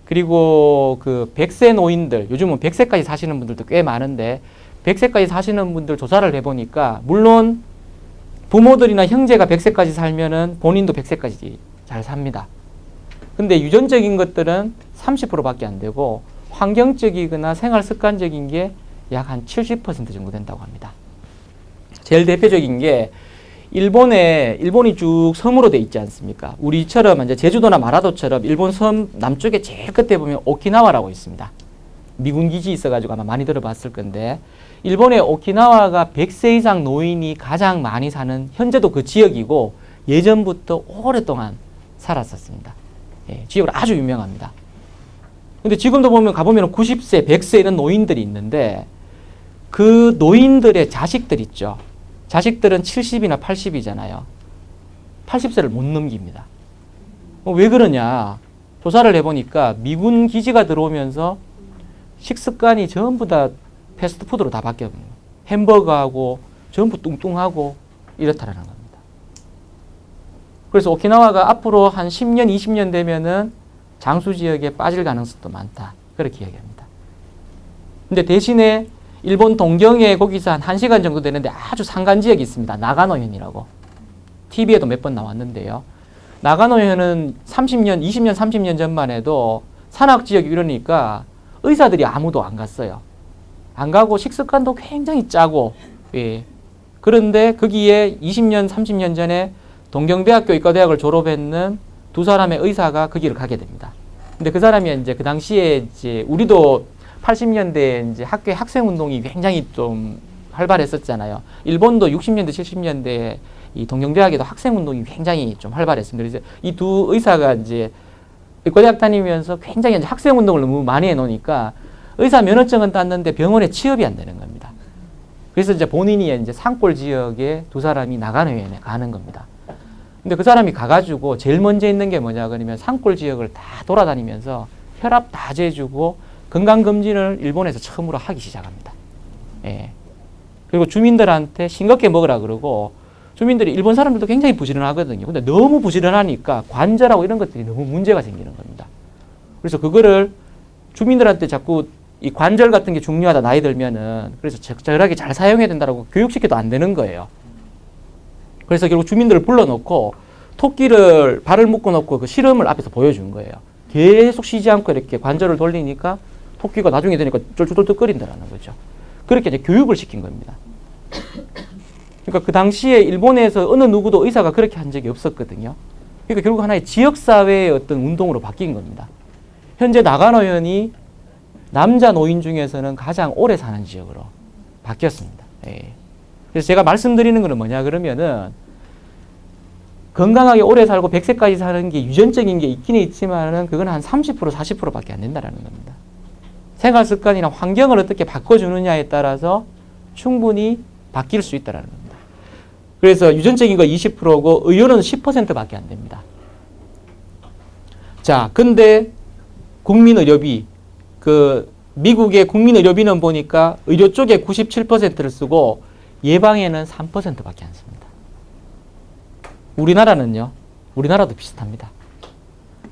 그리고 그 100세 노인들, 요즘은 100세까지 사시는 분들도 꽤 많은데 100세까지 사시는 분들 조사를 해보니까 물론 부모들이나 형제가 100세까지 살면은 본인도 100세까지 잘 삽니다. 근데 유전적인 것들은 30%밖에 안 되고 환경적이거나 생활 습관적인 게 약 한 70% 정도 된다고 합니다. 제일 대표적인 게 일본이 쭉 섬으로 돼 있지 않습니까? 우리처럼 이제 제주도나 마라도처럼 일본 섬 남쪽에 제일 끝에 보면 오키나와라고 있습니다. 미군 기지 있어가지고 아마 많이 들어봤을 건데 일본의 오키나와가 100세 이상 노인이 가장 많이 사는 현재도 그 지역이고 예전부터 오랫동안 살았었습니다. 지역으로 아주 유명합니다. 근데 지금도 보면 가보면 90세, 100세 이런 노인들이 있는데 그 노인들의 자식들 있죠. 자식들은 70이나 80이잖아요. 80세를 못 넘깁니다. 왜 그러냐? 조사를 해보니까 미군 기지가 들어오면서 식습관이 전부 다 패스트푸드로 다 바뀌어버려요. 햄버거하고 전부 뚱뚱하고 이렇다라는 겁니다. 그래서 오키나와가 앞으로 한 10년, 20년 되면은 장수 지역에 빠질 가능성도 많다. 그렇게 이야기합니다. 근데 대신에 일본 동경에 거기서 한 1시간 정도 되는데 아주 산간 지역이 있습니다. 나가노현이라고. TV에도 몇 번 나왔는데요. 나가노현은 30년, 20년, 30년 전만 해도 산악 지역이 이러니까 의사들이 아무도 안 갔어요. 안 가고 식습관도 굉장히 짜고, 예. 그런데 거기에 20년, 30년 전에 동경대학교 의과대학을 졸업했는 두 사람의 의사가 거기를 가게 됩니다. 근데 그 사람이 이제 그 당시에 이제 우리도 80년대에 이제 학교의 학생 운동이 굉장히 좀 활발했었잖아요. 일본도 60년대, 70년대에 이 동경대학에도 학생 운동이 굉장히 좀 활발했습니다. 그래서 이 두 의사가 이제 의과대학 다니면서 굉장히 이제 학생 운동을 너무 많이 해놓으니까 의사 면허증은 땄는데 병원에 취업이 안 되는 겁니다. 그래서 이제 본인이 이제 산골 지역에 두 사람이 나가노현에 가는 겁니다. 근데 그 사람이 가가지고 제일 먼저 있는 게 뭐냐 그러면 산골 지역을 다 돌아다니면서 혈압 다 재주고 건강검진을 일본에서 처음으로 하기 시작합니다. 예. 그리고 주민들한테 싱겁게 먹으라 그러고 주민들이 일본 사람들도 굉장히 부지런하거든요. 근데 너무 부지런하니까 관절하고 이런 것들이 너무 문제가 생기는 겁니다. 그래서 그거를 주민들한테 자꾸 이 관절 같은 게 중요하다 나이 들면은 그래서 적절하게 잘 사용해야 된다고 교육시켜도 안 되는 거예요. 그래서 결국 주민들을 불러놓고 토끼를 발을 묶어놓고 그 실험을 앞에서 보여준 거예요. 계속 쉬지 않고 이렇게 관절을 돌리니까 토끼가 나중에 되니까 쫄쫄쫄거린다라는 거죠. 그렇게 이제 교육을 시킨 겁니다. 그러니까 그 당시에 일본에서 어느 누구도 의사가 그렇게 한 적이 없었거든요. 그러니까 결국 하나의 지역사회의 어떤 운동으로 바뀐 겁니다. 현재 나가노현이 남자 노인 중에서는 가장 오래 사는 지역으로 바뀌었습니다. 예. 그래서 제가 말씀드리는 것은 뭐냐 그러면은 건강하게 오래 살고 100세까지 사는 게 유전적인 게 있긴 있지만은 그건 한 30% 40%밖에 안 된다는 겁니다. 생활 습관이나 환경을 어떻게 바꿔주느냐에 따라서 충분히 바뀔 수 있다는 겁니다. 그래서 유전적인 거 20%고 의료는 10%밖에 안 됩니다. 자, 근데 국민의료비, 그 미국의 국민의료비는 보니까 의료 쪽에 97%를 쓰고 예방에는 3%밖에 안 씁니다. 우리나라는요, 우리나라도 비슷합니다.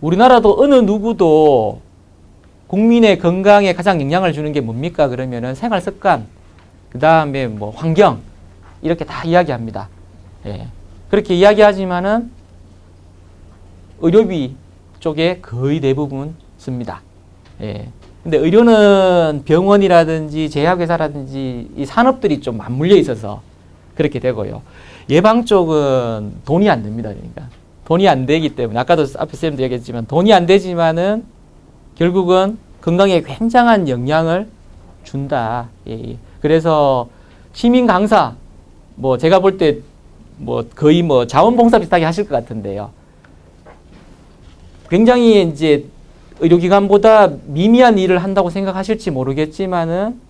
우리나라도 어느 누구도 국민의 건강에 가장 영향을 주는 게 뭡니까? 그러면은 생활 습관, 그 다음에 뭐 환경, 이렇게 다 이야기합니다. 예. 그렇게 이야기하지만은 의료비 쪽에 거의 대부분 씁니다. 예. 근데 의료는 병원이라든지 제약회사라든지 이 산업들이 좀 맞물려 있어서 그렇게 되고요. 예방 쪽은 돈이 안 됩니다. 그러니까 돈이 안 되기 때문에 아까도 앞에 쌤도 얘기했지만 돈이 안 되지만은 결국은 건강에 굉장한 영향을 준다. 예. 그래서 시민 강사 뭐 제가 볼 때 뭐 거의 뭐 자원봉사 비슷하게 하실 것 같은데요. 굉장히 이제 의료기관보다 미미한 일을 한다고 생각하실지 모르겠지만은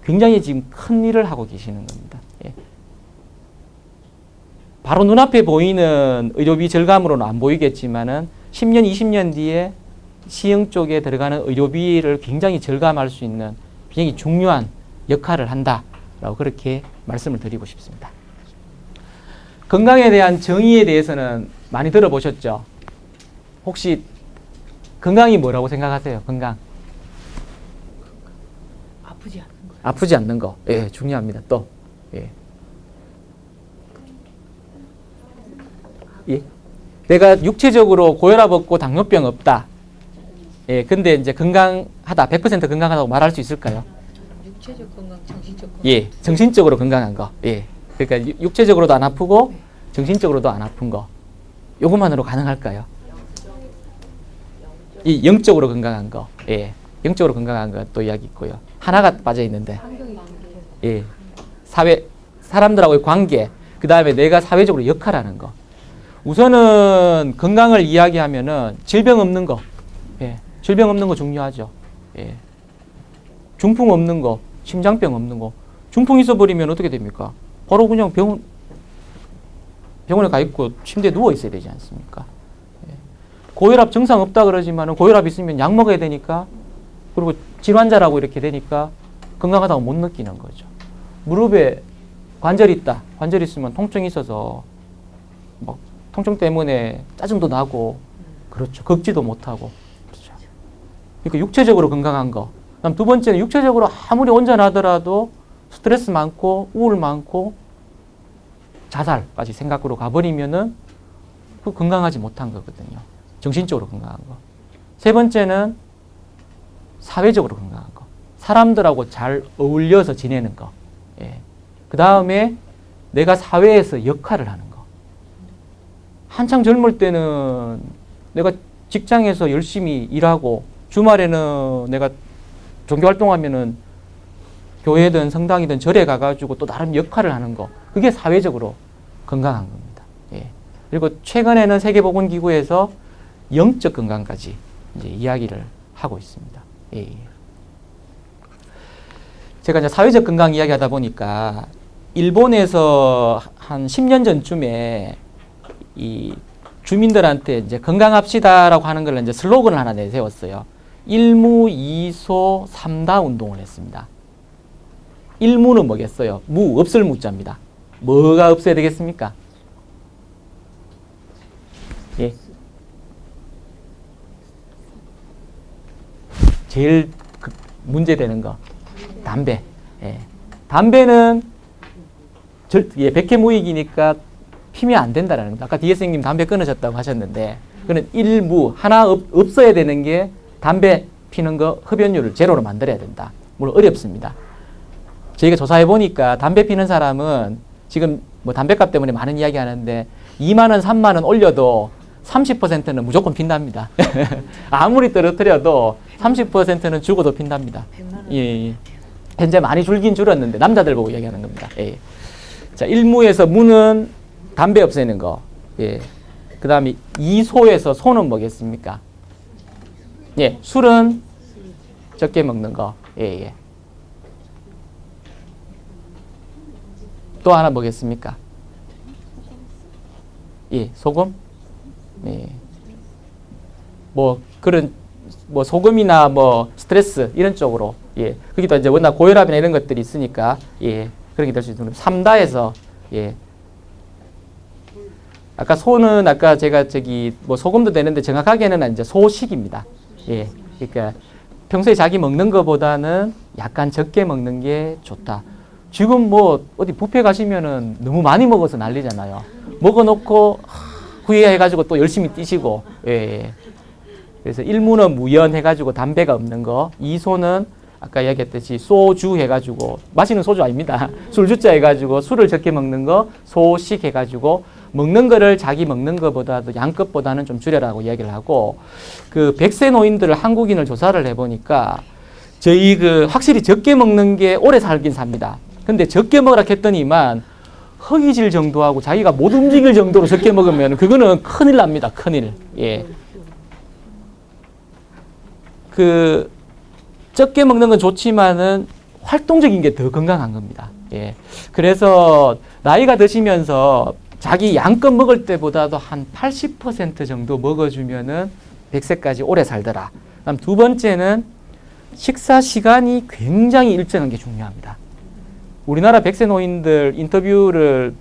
굉장히 지금 큰 일을 하고 계시는 겁니다. 예. 바로 눈앞에 보이는 의료비 절감으로는 안 보이겠지만은 10년, 20년 뒤에 시형 쪽에 들어가는 의료비를 굉장히 절감할 수 있는 굉장히 중요한 역할을 한다라고 그렇게 말씀을 드리고 싶습니다. 건강에 대한 정의에 대해서는 많이 들어보셨죠? 혹시 건강이 뭐라고 생각하세요? 건강. 아프지 않는 거. 아프지 않는 거. 예, 중요합니다. 또. 예. 예. 내가 육체적으로 고혈압 없고 당뇨병 없다. 예, 근데 이제 건강하다, 100% 건강하다고 말할 수 있을까요? 육체적 건강, 정신적 건강. 예, 정신적으로 건강한 거. 예. 그러니까 육체적으로도 안 아프고 정신적으로도 안 아픈 거. 요것만으로 가능할까요? 이 영적으로 건강한 거. 예. 영적으로 건강한 거 또 이야기 있고요. 하나가 빠져 있는데. 예. 사회, 사람들하고의 관계. 그 다음에 내가 사회적으로 역할하는 거. 우선은 건강을 이야기하면은 질병 없는 거. 예. 질병 없는 거 중요하죠. 예. 중풍 없는 거, 심장병 없는 거. 중풍 있어버리면 어떻게 됩니까? 바로 그냥 병원에 가 있고 침대에 누워 있어야 되지 않습니까? 예. 고혈압 증상 없다 그러지만은 고혈압 있으면 약 먹어야 되니까, 그리고 질환자라고 이렇게 되니까 건강하다고 못 느끼는 거죠. 무릎에 관절이 있다. 관절이 있으면 통증이 있어서 막 통증 때문에 짜증도 나고 그렇죠. 걷지도 못하고 그렇죠. 그러니까 육체적으로 건강한 거. 그다음 두 번째는 육체적으로 아무리 온전하더라도 스트레스 많고 우울 많고 자살까지 생각으로 가버리면은 그 건강하지 못한 거거든요. 정신적으로 건강한 거. 세 번째는 사회적으로 건강한 거. 사람들하고 잘 어울려서 지내는 거. 예. 그 다음에 내가 사회에서 역할을 하는 거. 한창 젊을 때는 내가 직장에서 열심히 일하고 주말에는 내가 종교활동하면은 교회든 성당이든 절에 가가지고 또 나름 역할을 하는 거. 그게 사회적으로 건강한 겁니다. 예. 그리고 최근에는 세계보건기구에서 영적 건강까지 이제 이야기를 하고 있습니다. 예. 제가 이제 사회적 건강 이야기하다 보니까 일본에서 한 10년 전쯤에 이 주민들한테 이제 건강합시다라고 하는 걸 이제 슬로건을 하나 내세웠어요. 일무, 이소, 삼다 운동을 했습니다. 일무는 뭐겠어요? 무, 없을 무자입니다. 뭐가 없어야 되겠습니까? 예. 제일 문제되는 거. 담배. 예. 담배는 백해무익이니까 피면 안 된다라는 겁니다. 아까 디에 선생님 담배 끊으셨다고 하셨는데, 그는 일무, 하나 없어야 되는 게 담배 피는 거 흡연율을 제로로 만들어야 된다. 물론 어렵습니다. 저희가 조사해 보니까 담배 피는 사람은 지금 뭐 담배값 때문에 많은 이야기 하는데 2만 원, 3만 원 올려도 30%는 무조건 핀답니다. 아무리 떨어뜨려도 30%는 죽어도 핀답니다. 예. 현재 많이 줄긴 줄었는데 남자들 보고 이야기하는 겁니다. 예. 자, 일무에서 무는 담배 없애는 거. 예. 그 다음에 이소에서 소는 뭐겠습니까? 예. 술은 적게 먹는 거. 예, 예. 또 하나 뭐겠습니까? 예. 소금? 예. 뭐 그런 뭐 소금이나 뭐 스트레스 이런 쪽으로 예. 거기도 이제 워낙 고혈압이나 이런 것들이 있으니까 예. 그렇게 될 수 있는 3다에서 예. 아까 소는 아까 제가 뭐 소금도 되는데 정확하게는 이제 소식입니다. 예. 그러니까 평소에 자기 먹는 것보다는 약간 적게 먹는 게 좋다. 지금 뭐 어디 뷔페 가시면은 너무 많이 먹어서 난리잖아요. 먹어놓고 후회해가지고 또 열심히 뛰시고 예. 그래서 일무는 무연 해가지고 담배가 없는 거, 이소는 아까 얘기했듯이 소주 해가지고 마시는 소주 아닙니다. 술주자 해가지고 술을 적게 먹는 거, 소식 해가지고 먹는 거를 자기 먹는 것보다도 양껏보다는 좀 줄여라고 이야기를 하고 그 100세 노인들을 한국인을 조사를 해보니까 저희 그 확실히 적게 먹는 게 오래 살긴 삽니다. 근데 적게 먹으라 했더니만 허기질 정도하고 자기가 못 움직일 정도로 적게 먹으면 그거는 큰일 납니다. 큰일. 예. 그 적게 먹는 건 좋지만은 활동적인 게 더 건강한 겁니다. 예. 그래서 나이가 드시면서 자기 양껏 먹을 때보다도 한 80% 정도 먹어주면은 100세까지 오래 살더라. 그다음 두 번째는 식사 시간이 굉장히 일정한 게 중요합니다. 우리나라 100세 노인들 인터뷰를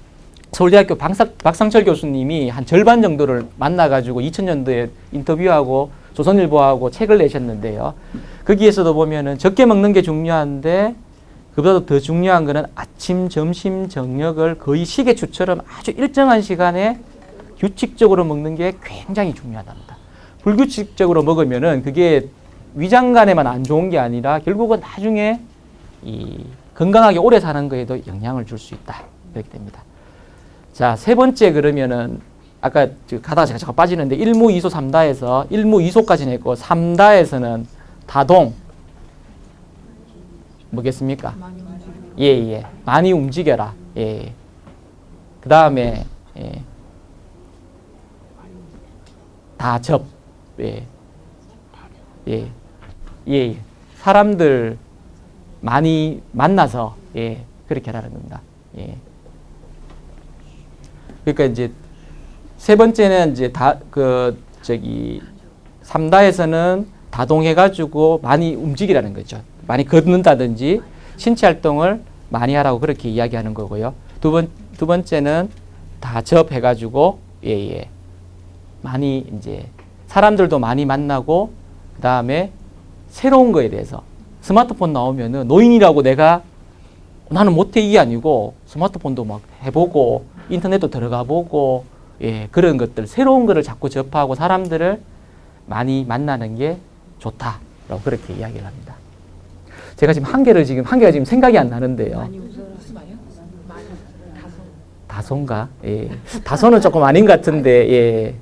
서울대학교 박상철 교수님이 한 절반 정도를 만나가지고 2000년도에 인터뷰하고 조선일보하고 책을 내셨는데요. 거기에서도 보면은 적게 먹는 게 중요한데 그보다도 더 중요한 거는 아침, 점심, 저녁을 거의 시계추처럼 아주 일정한 시간에 규칙적으로 먹는 게 굉장히 중요하답니다. 불규칙적으로 먹으면은 그게 위장관에만 안 좋은 게 아니라 결국은 나중에 이 건강하게 오래 사는 거에도 영향을 줄 수 있다. 이렇게 됩니다. 자, 세 번째 그러면은 아까 가다가 제가 잠깐 빠지는데 1무, 2소, 3다에서 1무, 2소까지는 했고 3다에서는 다동 뭐겠습니까? 예, 예. 많이 움직여라. 예. 그 다음에 예. 다접. 예. 예. 예. 사람들 많이 만나서 예. 그렇게 하라는 겁니다. 예. 그러니까 이제 세 번째는 이제 삼다에서는 다동해가지고 많이 움직이라는 거죠. 많이 걷는다든지 신체 활동을 많이 하라고 그렇게 이야기하는 거고요. 두 번째는 다 접해가지고 예. 많이 이제 사람들도 많이 만나고 그 다음에 새로운 거에 대해서 스마트폰 나오면은 노인이라고 내가 나는 못해 이게 아니고 스마트폰도 막 해보고 인터넷도 들어가 보고 예, 그런 것들 새로운 거를 자꾸 접하고 사람들을 많이 만나는 게 좋다라고 그렇게 이야기를 합니다. 제가 지금 한 개가 지금 생각이 안 나는데요. 많이 웃어라. 무슨 말이야? 많이 다소인가? 예. 다소는 조금 아닌 것 같은데 예.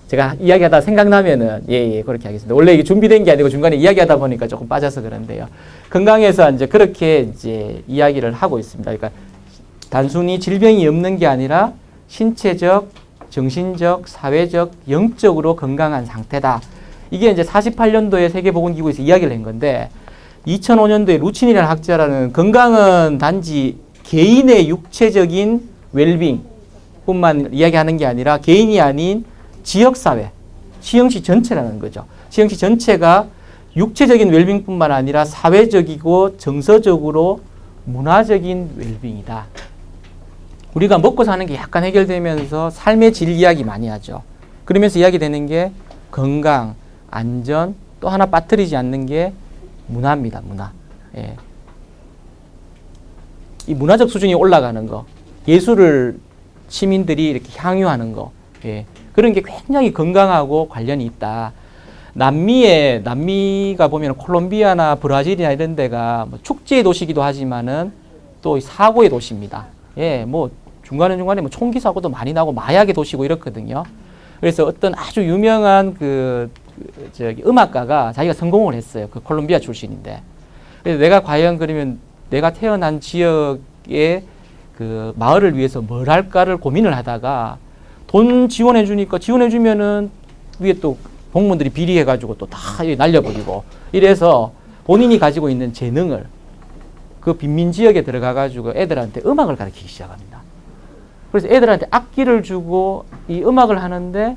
제가 이야기하다 생각나면은 예, 그렇게 하겠습니다. 원래 이게 준비된 게 아니고 중간에 이야기하다 보니까 조금 빠져서 그런데요. 건강에서 이제 그렇게 이제 이야기를 하고 있습니다. 그러니까 단순히 질병이 없는 게 아니라 신체적, 정신적, 사회적, 영적으로 건강한 상태다. 이게 이제 48년도에 세계보건기구에서 이야기를 한 건데 2005년도에 루친이라는 학자라는 건강은 단지 개인의 육체적인 웰빙 뿐만 이야기하는 게 아니라 개인이 아닌 지역사회, 시흥시 전체라는 거죠. 시흥시 전체가 육체적인 웰빙뿐만 아니라 사회적이고 정서적으로 문화적인 웰빙이다. 우리가 먹고 사는 게 약간 해결되면서 삶의 질 이야기 많이 하죠. 그러면서 이야기되는 게 건강, 안전, 또 하나 빠뜨리지 않는 게 문화입니다. 문화. 예. 이 문화적 수준이 올라가는 거, 예술을 시민들이 이렇게 향유하는 거, 예. 그런 게 굉장히 건강하고 관련이 있다. 남미가 보면 콜롬비아나 브라질이나 이런 데가 뭐 축제의 도시기도 하지만은 또 사고의 도시입니다. 예, 뭐 중간에 뭐 총기 사고도 많이 나고 마약의 도시고 이렇거든요. 그래서 어떤 아주 유명한 음악가가 자기가 성공을 했어요. 그 콜롬비아 출신인데. 그래서 내가 과연 그러면 내가 태어난 지역의 그 마을을 위해서 뭘 할까를 고민을 하다가 돈 지원해주니까 지원해주면은 위에 또 공무원들이 비리해가지고 또 다 날려버리고 이래서 본인이 가지고 있는 재능을 그 빈민 지역에 들어가가지고 애들한테 음악을 가르치기 시작합니다. 그래서 애들한테 악기를 주고 이 음악을 하는데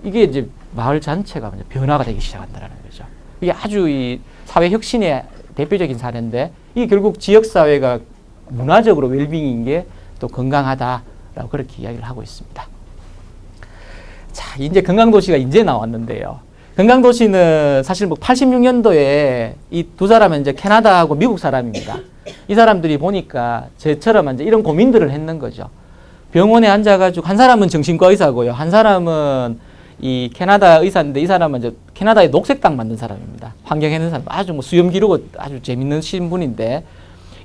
이게 이제 마을 전체가 변화가 되기 시작한다는 거죠. 이게 아주 이 사회 혁신의 대표적인 사례인데 이게 결국 지역사회가 문화적으로 웰빙인 게 또 건강하다라고 그렇게 이야기를 하고 있습니다. 자, 이제 건강도시가 이제 나왔는데요. 건강도시는 사실 뭐 86년도에 이 두 사람은 이제 캐나다하고 미국 사람입니다. 이 사람들이 보니까 저처럼 이제 이런 고민들을 했는 거죠. 병원에 앉아가지고 한 사람은 정신과 의사고요. 한 사람은 이 캐나다 의사인데 이 사람은 이제 캐나다의 녹색당 만든 사람입니다. 환경했는 사람. 아주 뭐 수염 기르고 아주 재밌는 신분인데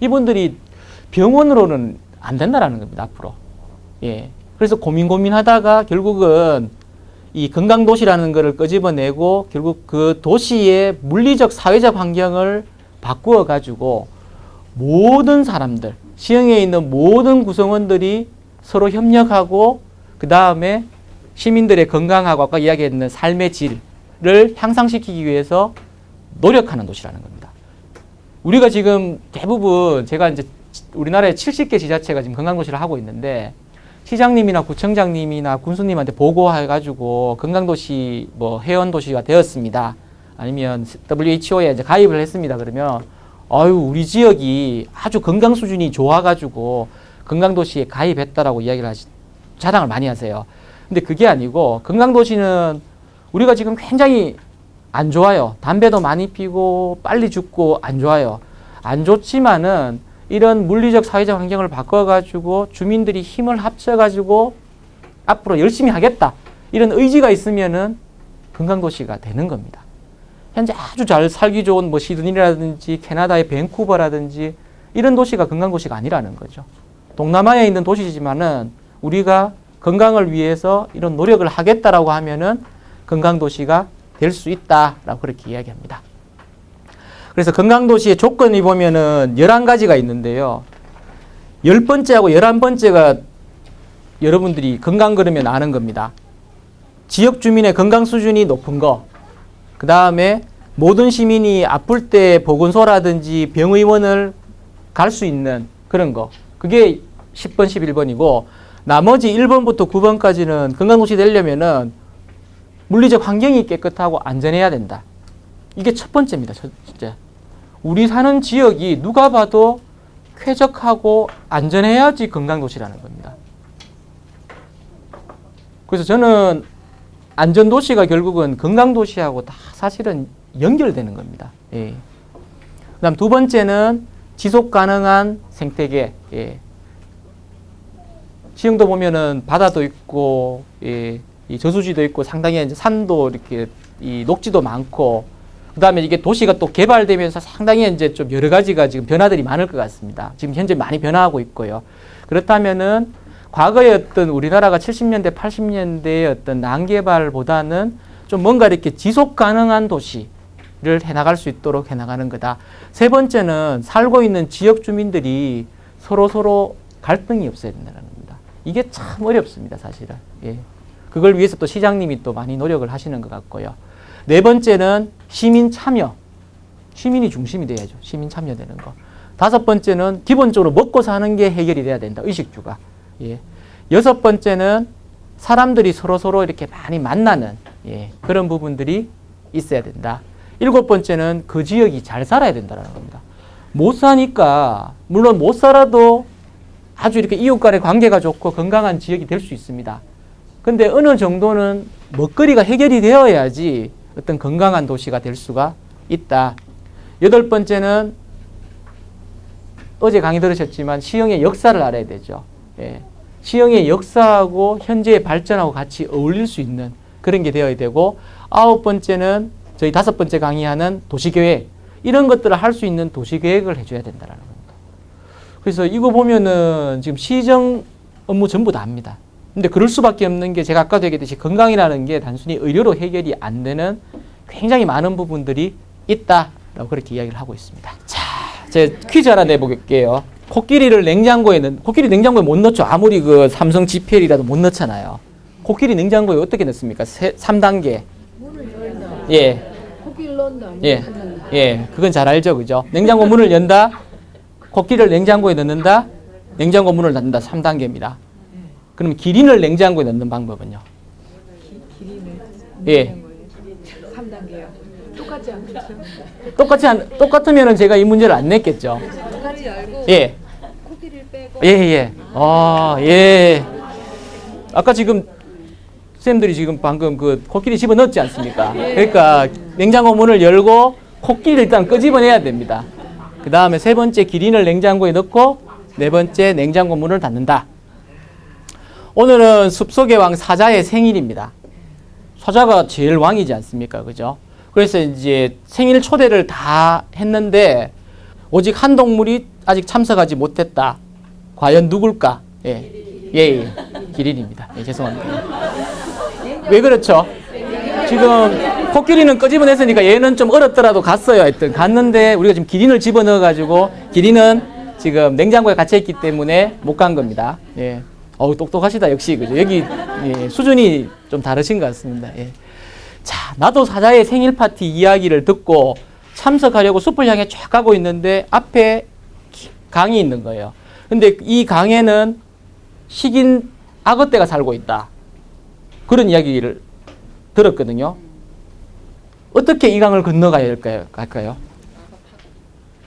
이분들이 병원으로는 안 된다라는 겁니다. 앞으로. 예. 그래서 고민하다가 결국은 이 건강도시라는 것을 끄집어내고 결국 그 도시의 물리적 사회적 환경을 바꾸어 가지고 모든 사람들, 시흥에 있는 모든 구성원들이 서로 협력하고 그 다음에 시민들의 건강하고 아까 이야기했던 삶의 질을 향상시키기 위해서 노력하는 도시라는 겁니다. 우리가 지금 대부분 제가 이제 우리나라에 70개 지자체가 지금 건강도시를 하고 있는데 시장님이나 구청장님이나 군수님한테 보고해가지고 건강도시 뭐 회원도시가 되었습니다. 아니면 WHO에 이제 가입을 했습니다. 그러면 아유 우리 지역이 아주 건강 수준이 좋아가지고 건강도시에 가입했다라고 이야기를 자랑을 많이 하세요. 근데 그게 아니고 건강도시는 우리가 지금 굉장히 안 좋아요. 담배도 많이 피고 빨리 죽고 안 좋아요. 안 좋지만은 이런 물리적 사회적 환경을 바꿔가지고 주민들이 힘을 합쳐가지고 앞으로 열심히 하겠다. 이런 의지가 있으면은 건강도시가 되는 겁니다. 현재 아주 잘 살기 좋은 뭐 시드니라든지 캐나다의 밴쿠버라든지 이런 도시가 건강도시가 아니라는 거죠. 동남아에 있는 도시지만은 우리가 건강을 위해서 이런 노력을 하겠다라고 하면은 건강도시가 될 수 있다라고 그렇게 이야기합니다. 그래서 건강도시의 조건이 보면은 11가지가 있는데요. 10번째하고 11번째가 여러분들이 건강 그러면 아는 겁니다. 지역 주민의 건강 수준이 높은 거, 그 다음에 모든 시민이 아플 때 보건소라든지 병의원을 갈 수 있는 그런 거. 그게 10번, 11번이고 나머지 1번부터 9번까지는 건강도시 되려면은 물리적 환경이 깨끗하고 안전해야 된다. 이게 첫 번째입니다. 첫째. 우리 사는 지역이 누가 봐도 쾌적하고 안전해야지 건강도시라는 겁니다. 그래서 저는 안전도시가 결국은 건강도시하고 다 사실은 연결되는 겁니다. 예. 그다음 두 번째는 지속가능한 생태계. 예. 지형도 보면은 바다도 있고, 예, 이 저수지도 있고, 상당히 이제 산도 이렇게 이 녹지도 많고, 그다음에 이게 도시가 또 개발되면서 상당히 이제 좀 여러 가지가 지금 변화들이 많을 것 같습니다. 지금 현재 많이 변화하고 있고요. 그렇다면은 과거의 어떤 우리나라가 70년대, 80년대의 어떤 난개발보다는 좀 뭔가 이렇게 지속 가능한 도시를 해나갈 수 있도록 해나가는 거다. 세 번째는 살고 있는 지역 주민들이 서로 갈등이 없어야 된다는 겁니다. 이게 참 어렵습니다, 사실은. 예. 그걸 위해서 또 시장님이 또 많이 노력을 하시는 것 같고요. 네 번째는 시민 참여. 시민이 중심이 돼야죠. 시민 참여되는 거. 다섯 번째는 기본적으로 먹고 사는 게 해결이 돼야 된다. 의식주가. 예. 여섯 번째는 사람들이 서로 이렇게 많이 만나는, 예, 그런 부분들이 있어야 된다. 일곱 번째는 그 지역이 잘 살아야 된다는 겁니다. 못 사니까, 물론 못 살아도 아주 이렇게 이웃 간의 관계가 좋고 건강한 지역이 될 수 있습니다. 근데 어느 정도는 먹거리가 해결이 되어야지 어떤 건강한 도시가 될 수가 있다. 여덟 번째는 어제 강의 들으셨지만 시흥의 역사를 알아야 되죠. 예. 시흥의 역사하고 현재의 발전하고 같이 어울릴 수 있는 그런 게 되어야 되고, 아홉 번째는 저희 다섯 번째 강의하는 도시계획, 이런 것들을 할 수 있는 도시계획을 해줘야 된다는 겁니다. 그래서 이거 보면은 지금 시정 업무 전부 다 합니다. 근데 그럴 수밖에 없는 게 제가 아까도 얘기했듯이 건강이라는 게 단순히 의료로 해결이 안 되는 굉장히 많은 부분들이 있다라고 그렇게 이야기를 하고 있습니다. 자, 제가 퀴즈 하나 내볼게요. 코끼리를 코끼리 냉장고에 못 넣죠. 아무리 그 삼성 GPL이라도 못 넣잖아요. 코끼리 냉장고에 어떻게 넣습니까? 3단계. 문을 열다. 예. 코끼리 넣는다. 예. 예. 그건 잘 알죠. 그죠? 냉장고 문을 연다. 코끼리를 냉장고에 넣는다. 냉장고 문을 닫는다. 3단계입니다. 그럼 기린을 냉장고에 넣는 방법은요? 기린을. 예. 3단계요. 똑같지 않죠? 똑같으면은 제가 이 문제를 안 냈겠죠. 똑같이 열고. 예. 코끼리를 빼고. 예. 예. 아까 지금 쌤들이 지금 방금 그 코끼리 집어넣었지 않습니까? 그러니까 냉장고 문을 열고 코끼리를 일단 끄집어내야 됩니다. 그 다음에 세 번째 기린을 냉장고에 넣고 네 번째 냉장고 문을 닫는다. 오늘은 숲속의 왕 사자의 생일입니다. 사자가 제일 왕이지 않습니까? 그죠? 그래서 이제 생일 초대를 다 했는데 오직 한 동물이 아직 참석하지 못했다. 과연 누굴까? 예. 기린입니다. 예, 죄송합니다. 왜 그렇죠? 지금 코끼리는 끄집어냈으니까 얘는 좀 얼었더라도 갔어요. 하여튼 갔는데 우리가 지금 기린을 집어넣어가지고 기린은 지금 냉장고에 갇혀있기 때문에 못 간 겁니다. 예. 어우, 똑똑하시다. 역시. 그죠? 여기, 예, 수준이 좀 다르신 것 같습니다. 예. 자, 나도 사자의 생일 파티 이야기를 듣고 참석하려고 숲을 향해 쫙 가고 있는데 앞에 강이 있는 거예요. 근데 이 강에는 식인 악어떼가 살고 있다. 그런 이야기를 들었거든요. 어떻게 이 강을 건너가야 할까요?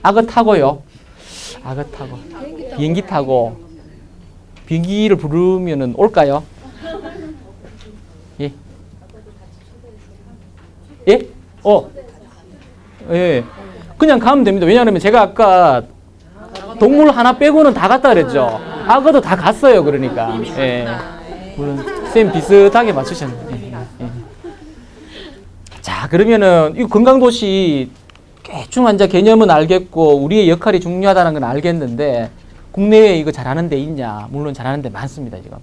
악어 타고요. 악어 타고. 비행기 타고. 비행기를 부르면은 올까요? 예. 예? 예. 그냥 가면 됩니다. 왜냐하면 제가 아까 동물 하나 빼고는 다 갔다 그랬죠. 악어도 다 갔어요. 그러니까. 예. 물론 쌤 비슷하게 맞추셨네. 예. 자, 그러면은 이 건강도시 대충 앉아 개념은 알겠고 우리의 역할이 중요하다는 건 알겠는데 국내에 이거 잘하는 데 있냐? 물론 잘하는 데 많습니다, 지금.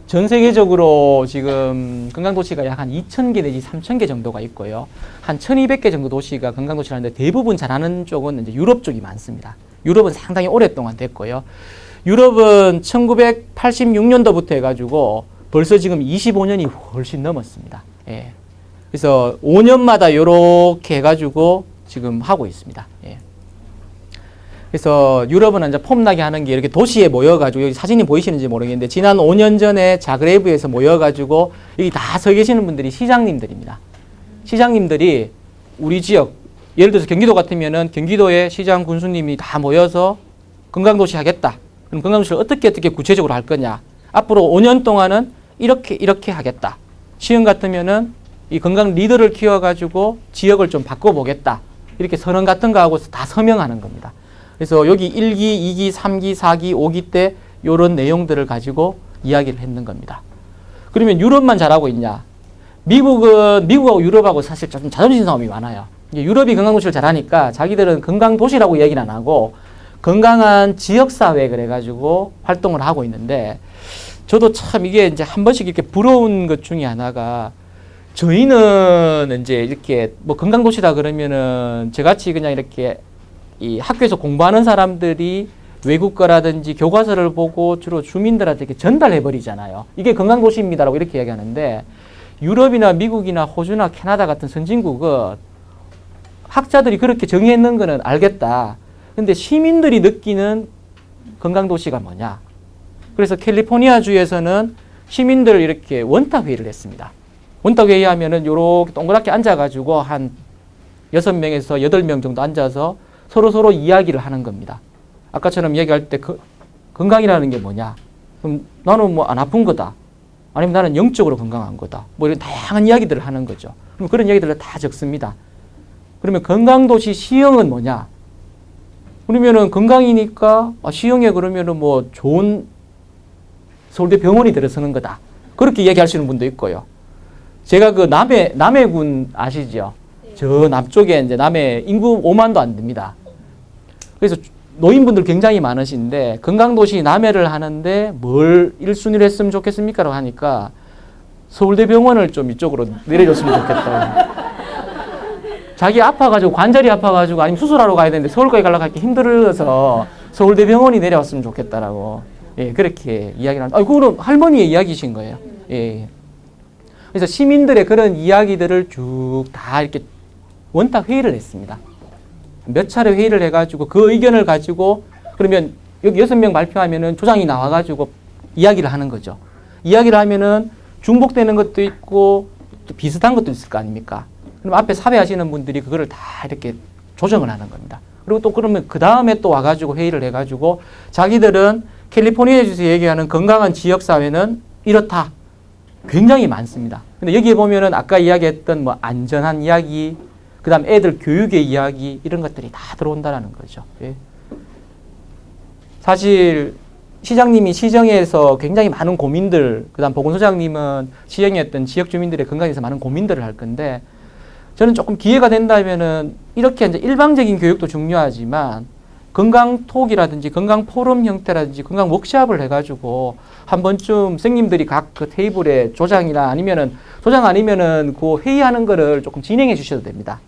전 세계적으로 지금 건강도시가 약 한 2,000개 내지 3,000개 정도가 있고요. 한 1,200개 정도 도시가 건강도시라는데 대부분 잘하는 쪽은 이제 유럽 쪽이 많습니다. 유럽은 상당히 오랫동안 됐고요. 유럽은 1986년도부터 해가지고 벌써 지금 25년이 훨씬 넘었습니다. 예. 그래서 5년마다 이렇게 해가지고 지금 하고 있습니다. 예. 그래서 유럽은 이제 폼나게 하는 게 이렇게 도시에 모여가지고 여기 사진이 보이시는지 모르겠는데 지난 5년 전에 자그레브에서 모여가지고 여기 다 서 계시는 분들이 시장님들입니다. 시장님들이 우리 지역 예를 들어서 경기도 같으면은 경기도에 시장 군수님이 다 모여서 건강도시 하겠다. 그럼 건강도시를 어떻게 구체적으로 할 거냐. 앞으로 5년 동안은 이렇게 하겠다. 시흥 같으면은 이 건강 리더를 키워가지고 지역을 좀 바꿔보겠다. 이렇게 선언 같은 거 하고 다 서명하는 겁니다. 그래서 여기 1기, 2기, 3기, 4기, 5기 때 이런 내용들을 가지고 이야기를 했는 겁니다. 그러면 유럽만 잘하고 있냐? 미국하고 유럽하고 사실 좀 자존심 싸움이 많아요. 유럽이 건강도시를 잘하니까 자기들은 건강도시라고 얘기는 안 하고 건강한 지역사회 그래가지고 활동을 하고 있는데 저도 참 이게 이제 한 번씩 이렇게 부러운 것 중에 하나가 저희는 이제 이렇게 뭐 건강도시다 그러면은 저같이 그냥 이렇게 이 학교에서 공부하는 사람들이 외국 거라든지 교과서를 보고 주로 주민들한테 이렇게 전달해 버리잖아요. 이게 건강도시입니다라고 이렇게 얘기하는데 유럽이나 미국이나 호주나 캐나다 같은 선진국은 학자들이 그렇게 정의했는 거는 알겠다. 근데 시민들이 느끼는 건강도시가 뭐냐. 그래서 캘리포니아주에서는 시민들 이렇게 원탁회의를 했습니다. 원탁회의 하면은 요렇게 동그랗게 앉아가지고 한 6명에서 8명 정도 앉아서 서로 이야기를 하는 겁니다. 아까처럼 얘기할 때 건강이라는 게 뭐냐. 그럼 나는 뭐 안 아픈 거다. 아니면 나는 영적으로 건강한 거다. 뭐 이런 다양한 이야기들을 하는 거죠. 그럼 그런 이야기들을 다 적습니다. 그러면 건강도시 시형은 뭐냐? 그러면은 건강이니까 시형에 그러면은 뭐 좋은 서울대 병원이 들어서는 거다. 그렇게 얘기하시는 분도 있고요. 제가 그 남해군 아시죠? 저 남쪽에 이제 남해 인구 5만도 안 됩니다. 그래서 노인분들 굉장히 많으신데 건강도시 남해를 하는데 뭘 1순위로 했으면 좋겠습니까? 하니까 서울대 병원을 좀 이쪽으로 내려줬으면 좋겠다. 자기 아파가지고 관절이 아파가지고 아니면 수술하러 가야 되는데 서울까지 가려고 하기 힘들어서 서울대 병원이 내려왔으면 좋겠다라고 예, 그렇게 이야기를 합니다. 그거는 할머니의 이야기이신 거예요. 예. 그래서 시민들의 그런 이야기들을 쭉 다 이렇게 원탁 회의를 했습니다. 몇 차례 회의를 해가지고 그 의견을 가지고 그러면 여기 6명 발표하면은 조장이 나와가지고 이야기를 하는 거죠. 이야기를 하면은 중복되는 것도 있고 또 비슷한 것도 있을 거 아닙니까? 그럼 앞에 사회하시는 분들이 그거를 다 이렇게 조정을 하는 겁니다. 그리고 또 그러면 그 다음에 또 와가지고 회의를 해가지고 자기들은 캘리포니아주에서 얘기하는 건강한 지역사회는 이렇다. 굉장히 많습니다. 근데 여기에 보면은 아까 이야기했던 뭐 안전한 이야기, 그 다음 애들 교육의 이야기, 이런 것들이 다 들어온다는 거죠. 예. 사실 시장님이 시정에서 굉장히 많은 고민들, 그 다음 보건소장님은 시정에 어떤 지역 주민들의 건강에 대해서 많은 고민들을 할 건데 저는 조금 기회가 된다면은 이렇게 이제 일방적인 교육도 중요하지만 건강톡이라든지 건강 포럼 형태라든지 건강 워크숍을 해가지고 한 번쯤 선생님들이 각 그 테이블에 조장 아니면은 그 회의하는 거를 조금 진행해 주셔도 됩니다.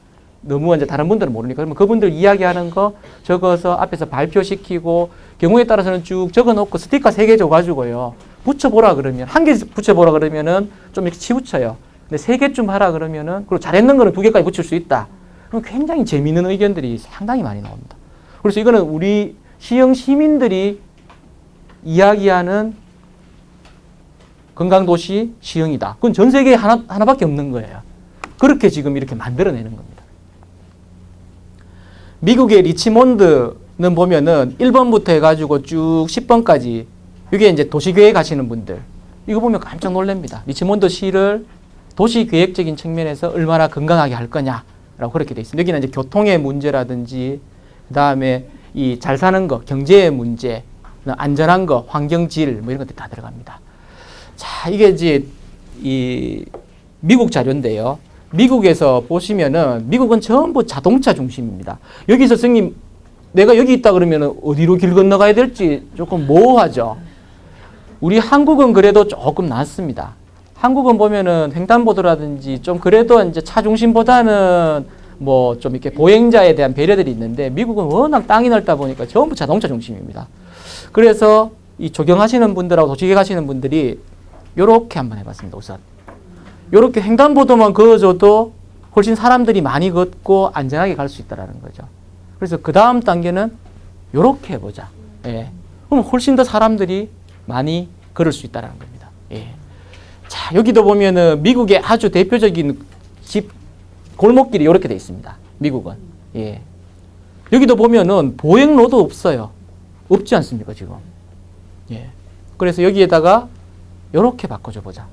너무 이제 다른 분들은 모르니까 그러면 그분들 이야기하는 거 적어서 앞에서 발표시키고 경우에 따라서는 쭉 적어놓고 스티커 3개 줘가지고요 붙여보라 그러면 1개 붙여보라 그러면은 좀 이렇게 치우쳐요. 근데 3개쯤 하라 그러면은 그리고 잘했는 거는 2개까지 붙일 수 있다. 그럼 굉장히 재미있는 의견들이 상당히 많이 나옵니다. 그래서 이거는 우리 시흥 시민들이 이야기하는 건강도시 시흥이다. 그건 전 세계에 하나밖에 없는 거예요. 그렇게 지금 이렇게 만들어내는 겁니다. 미국의 리치몬드는 보면은 1번부터 해가지고 쭉 10번까지 이게 이제 도시계획 하시는 분들 이거 보면 깜짝 놀랍니다. 리치몬드 시를 도시계획적인 측면에서 얼마나 건강하게 할 거냐라고 그렇게 돼 있습니다. 여기는 이제 교통의 문제라든지 그 다음에 이 잘 사는 거, 경제의 문제, 안전한 거, 환경질 뭐 이런 것들이 다 들어갑니다. 자, 이게 이제 이 미국 자료인데요. 미국에서 보시면은 미국은 전부 자동차 중심입니다. 여기서 선생님 내가 여기 있다 그러면 어디로 길 건너가야 될지 조금 모호하죠. 우리 한국은 그래도 조금 낫습니다. 한국은 보면은 횡단보도라든지 좀 그래도 이제 차 중심보다는 뭐 좀 이렇게 보행자에 대한 배려들이 있는데 미국은 워낙 땅이 넓다 보니까 전부 자동차 중심입니다. 그래서 이 조경하시는 분들하고 도시계획 하시는 분들이 요렇게 한번 해봤습니다. 우선 요렇게 횡단보도만 그어줘도 훨씬 사람들이 많이 걷고 안전하게 갈 수 있다는 거죠. 그래서 그 다음 단계는 요렇게 해보자. 예. 그럼 훨씬 더 사람들이 많이 걸을 수 있다는 겁니다. 예. 자, 여기도 보면은 미국의 아주 대표적인 집 골목길이 이렇게 돼 있습니다. 미국은. 예. 여기도 보면은 보행로도 없어요. 없지 않습니까, 지금? 예. 그래서 여기에다가 이렇게 바꿔줘 보자.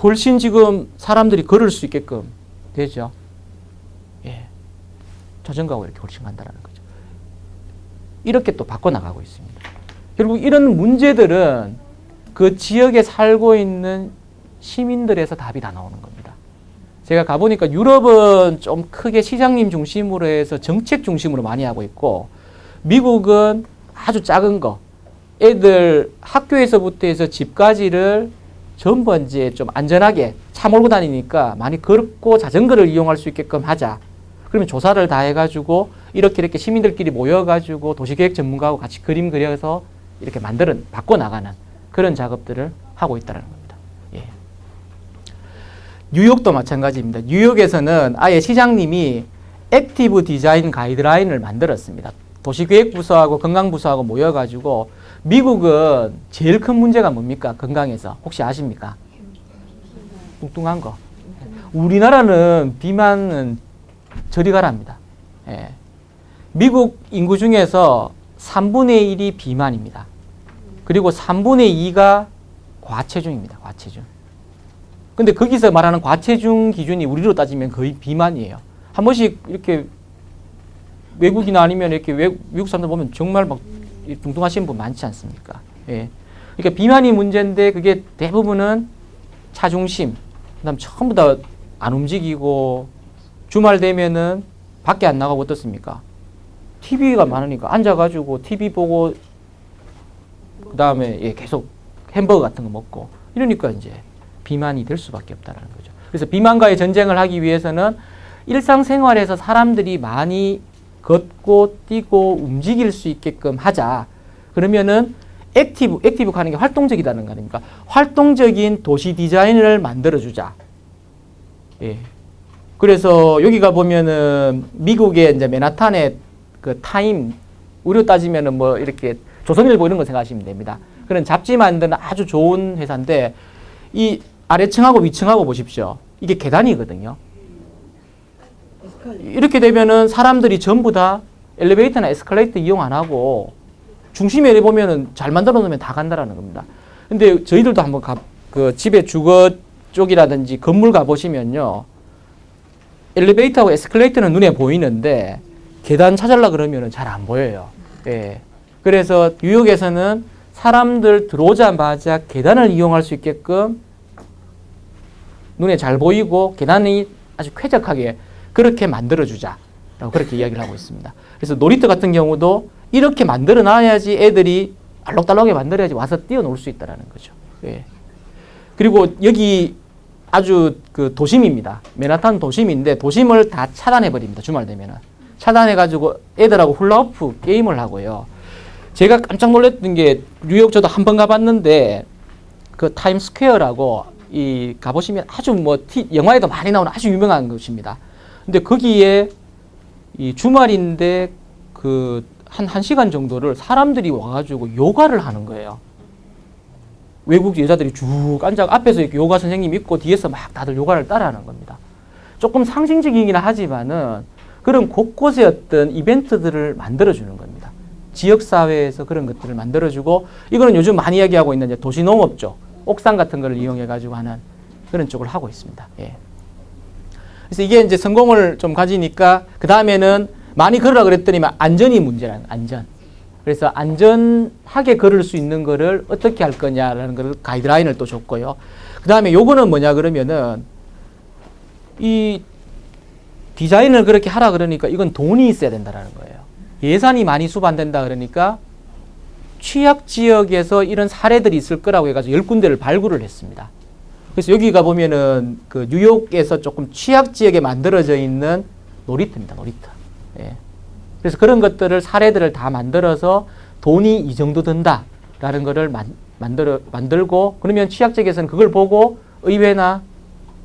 훨씬 지금 사람들이 걸을 수 있게끔 되죠. 예. 자전거하고 이렇게 훨씬 간다라는 거죠. 이렇게 또 바꿔나가고 있습니다. 결국 이런 문제들은 그 지역에 살고 있는 시민들에서 답이 다 나오는 겁니다. 제가 가보니까 유럽은 좀 크게 시장님 중심으로 해서 정책 중심으로 많이 하고 있고, 미국은 아주 작은 거, 애들 학교에서부터 해서 집까지를 전부 이제 좀 안전하게 차 몰고 다니니까 많이 걷고 자전거를 이용할 수 있게끔 하자. 그러면 조사를 다 해가지고 이렇게 시민들끼리 모여가지고 도시계획 전문가하고 같이 그림 그려서 이렇게 바꿔나가는 그런 작업들을 하고 있다는 겁니다. 예. 뉴욕도 마찬가지입니다. 뉴욕에서는 아예 시장님이 액티브 디자인 가이드라인을 만들었습니다. 도시계획부서하고 건강부서하고 모여가지고, 미국은 제일 큰 문제가 뭡니까? 건강에서. 혹시 아십니까? 뚱뚱한 거. 우리나라는 비만은 저리 가랍니다. 예. 미국 인구 중에서 3분의 1이 비만입니다. 그리고 3분의 2가 과체중입니다. 과체중. 근데 거기서 말하는 과체중 기준이 우리로 따지면 거의 비만이에요. 한 번씩 이렇게 외국이나 아니면 이렇게 미국 사람들 보면 정말 막 뚱뚱하신 분 많지 않습니까? 예. 그러니까 비만이 문제인데 그게 대부분은 차중심, 그다음 전부 다 안 움직이고 주말 되면은 밖에 안 나가고 어떻습니까? TV가 많으니까 앉아가지고 TV 보고 그다음에 예, 계속 햄버거 같은 거 먹고 이러니까 이제 비만이 될 수밖에 없다는 거죠. 그래서 비만과의 전쟁을 하기 위해서는 일상생활에서 사람들이 많이 걷고 뛰고 움직일 수 있게끔 하자. 그러면은 액티브 하는 게 활동적이다는 거 아닙니까? 활동적인 도시 디자인을 만들어주자. 예. 그래서 여기가 보면은 미국의 이제 맨하탄의 그 타임, 우리로 따지면은 뭐 이렇게 조선일보 이런 거 생각하시면 됩니다. 그런 잡지 만드는 아주 좋은 회사인데, 이 아래층하고 위층하고 보십시오. 이게 계단이거든요. 이렇게 되면은 사람들이 전부 다 엘리베이터나 에스컬레이터 이용 안 하고 중심에 보면은 잘 만들어 놓으면 다 간다라는 겁니다. 근데 저희들도 한번 그 집에 주거 쪽이라든지 건물 가보시면요. 엘리베이터하고 에스컬레이터는 눈에 보이는데 계단 찾으려고 그러면은 잘 안 보여요. 예. 그래서 뉴욕에서는 사람들 들어오자마자 계단을 이용할 수 있게끔 눈에 잘 보이고 계단이 아주 쾌적하게 그렇게 만들어주자라고 그렇게 이야기를 하고 있습니다. 그래서 놀이터 같은 경우도 이렇게 만들어 놔야지 애들이 알록달록하게 만들어야지 와서 뛰어놀 수 있다는 거죠. 예. 그리고 여기 아주 그 도심입니다. 맨하탄 도심인데 도심을 다 차단해버립니다. 주말 되면은. 차단해가지고 애들하고 훌라후프 게임을 하고요. 제가 깜짝 놀랐던 게 뉴욕 저도 한 번 가봤는데 그 타임스퀘어라고 이 가보시면 아주 뭐 영화에도 많이 나오는 아주 유명한 곳입니다. 근데 거기에 이 주말인데 그 한 시간 정도를 사람들이 와가지고 요가를 하는 거예요. 외국 여자들이 쭉 앉아 앞에서 이렇게 요가 선생님 있고 뒤에서 막 다들 요가를 따라하는 겁니다. 조금 상징적이긴 하지만은 그런 곳곳에 어떤 이벤트들을 만들어주는 겁니다. 지역사회에서 그런 것들을 만들어주고, 이거는 요즘 많이 이야기하고 있는 이제 도시농업 쪽, 옥상 같은 걸 이용해가지고 하는 그런 쪽을 하고 있습니다. 예. 그래서 이게 이제 성공을 좀 가지니까, 그 다음에는 많이 걸으라 그랬더니만 안전이 문제라는, 안전. 그래서 안전하게 걸을 수 있는 거를 어떻게 할 거냐라는 걸 가이드라인을 또 줬고요. 그 다음에 요거는 뭐냐 그러면은, 이 디자인을 그렇게 하라 그러니까 이건 돈이 있어야 된다라는 거예요. 예산이 많이 수반된다 그러니까 취약 지역에서 이런 사례들이 있을 거라고 해가지고 10군데를 발굴을 했습니다. 그래서 여기가 보면은 그 뉴욕에서 조금 취약 지역에 만들어져 있는 놀이터입니다. 놀이터. 예. 그래서 그런 것들을 사례들을 다 만들어서 돈이 이 정도 든다라는 거를 만들고, 그러면 취약 지역에서는 그걸 보고 의회나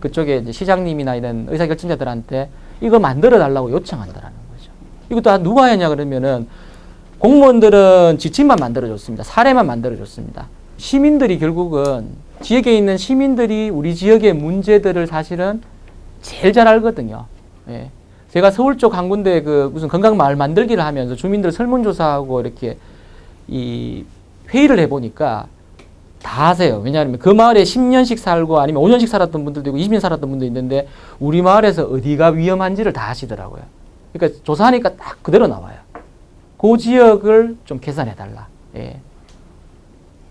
그쪽에 이제 시장님이나 이런 의사결정자들한테 이거 만들어 달라고 요청한다라는 거죠. 이것도 누가 했냐 그러면은 공무원들은 지침만 만들어줬습니다. 사례만 만들어줬습니다. 시민들이 결국은 지역에 있는 시민들이 우리 지역의 문제들을 사실은 제일 잘 알거든요. 예. 제가 서울 쪽 한 군데 그 무슨 건강마을 만들기를 하면서 주민들 설문조사하고 이렇게 이 회의를 해보니까 다 하세요. 왜냐하면 그 마을에 10년씩 살고 아니면 5년씩 살았던 분들도 있고 20년 살았던 분도 있는데 우리 마을에서 어디가 위험한지를 다 아시더라고요. 그러니까 조사하니까 딱 그대로 나와요. 그 지역을 좀 개선해달라. 예.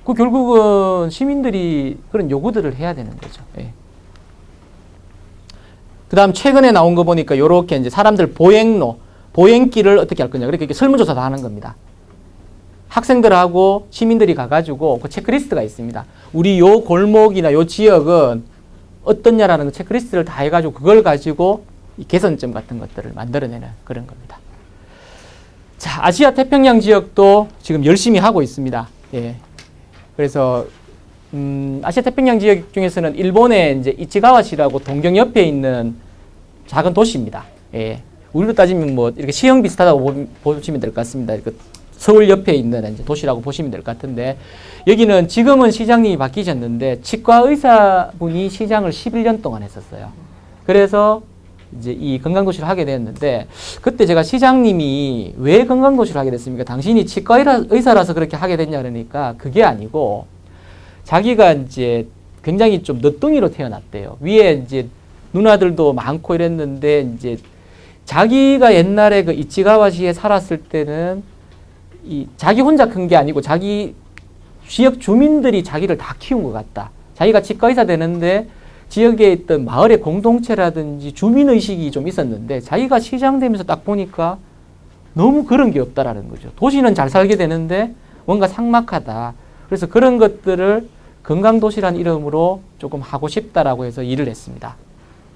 그 결국은 시민들이 그런 요구들을 해야 되는 거죠. 예. 그 다음 최근에 나온 거 보니까 요렇게 이제 사람들 보행로, 보행길을 어떻게 할 거냐. 그렇게 설문조사 다 하는 겁니다. 학생들하고 시민들이 가가지고 그 체크리스트가 있습니다. 우리 요 골목이나 요 지역은 어떻냐라는 그 체크리스트를 다 해가지고 그걸 가지고 이 개선점 같은 것들을 만들어내는 그런 겁니다. 자, 아시아 태평양 지역도 지금 열심히 하고 있습니다. 예. 그래서 아시아 태평양 지역 중에서는 일본의 이제 이치가와시라고 동경 옆에 있는 작은 도시입니다. 예. 우리로 따지면 뭐 이렇게 시형 비슷하다고 보시면 될 것 같습니다. 서울 옆에 있는 이제 도시라고 보시면 될 것 같은데 여기는 지금은 시장님이 바뀌셨는데 치과 의사분이 시장을 11년 동안 했었어요. 그래서 이제 이 건강도시를 하게 됐는데 그때 제가 시장님이 왜 건강도시를 하게 됐습니까? 당신이 치과 의사라서 그렇게 하게 됐냐 그러니까 그게 아니고 자기가 이제 굉장히 좀 늦둥이로 태어났대요. 위에 이제 누나들도 많고 이랬는데 이제 자기가 옛날에 그 이치가와시에 살았을 때는 이 자기 혼자 큰 게 아니고 자기 지역 주민들이 자기를 다 키운 것 같다. 자기가 치과 의사 되는데 지역에 있던 마을의 공동체라든지 주민의식이 좀 있었는데 자기가 시장 되면서 딱 보니까 너무 그런 게 없다라는 거죠. 도시는 잘 살게 되는데 뭔가 삭막하다. 그래서 그런 것들을 건강도시라는 이름으로 조금 하고 싶다라고 해서 일을 했습니다.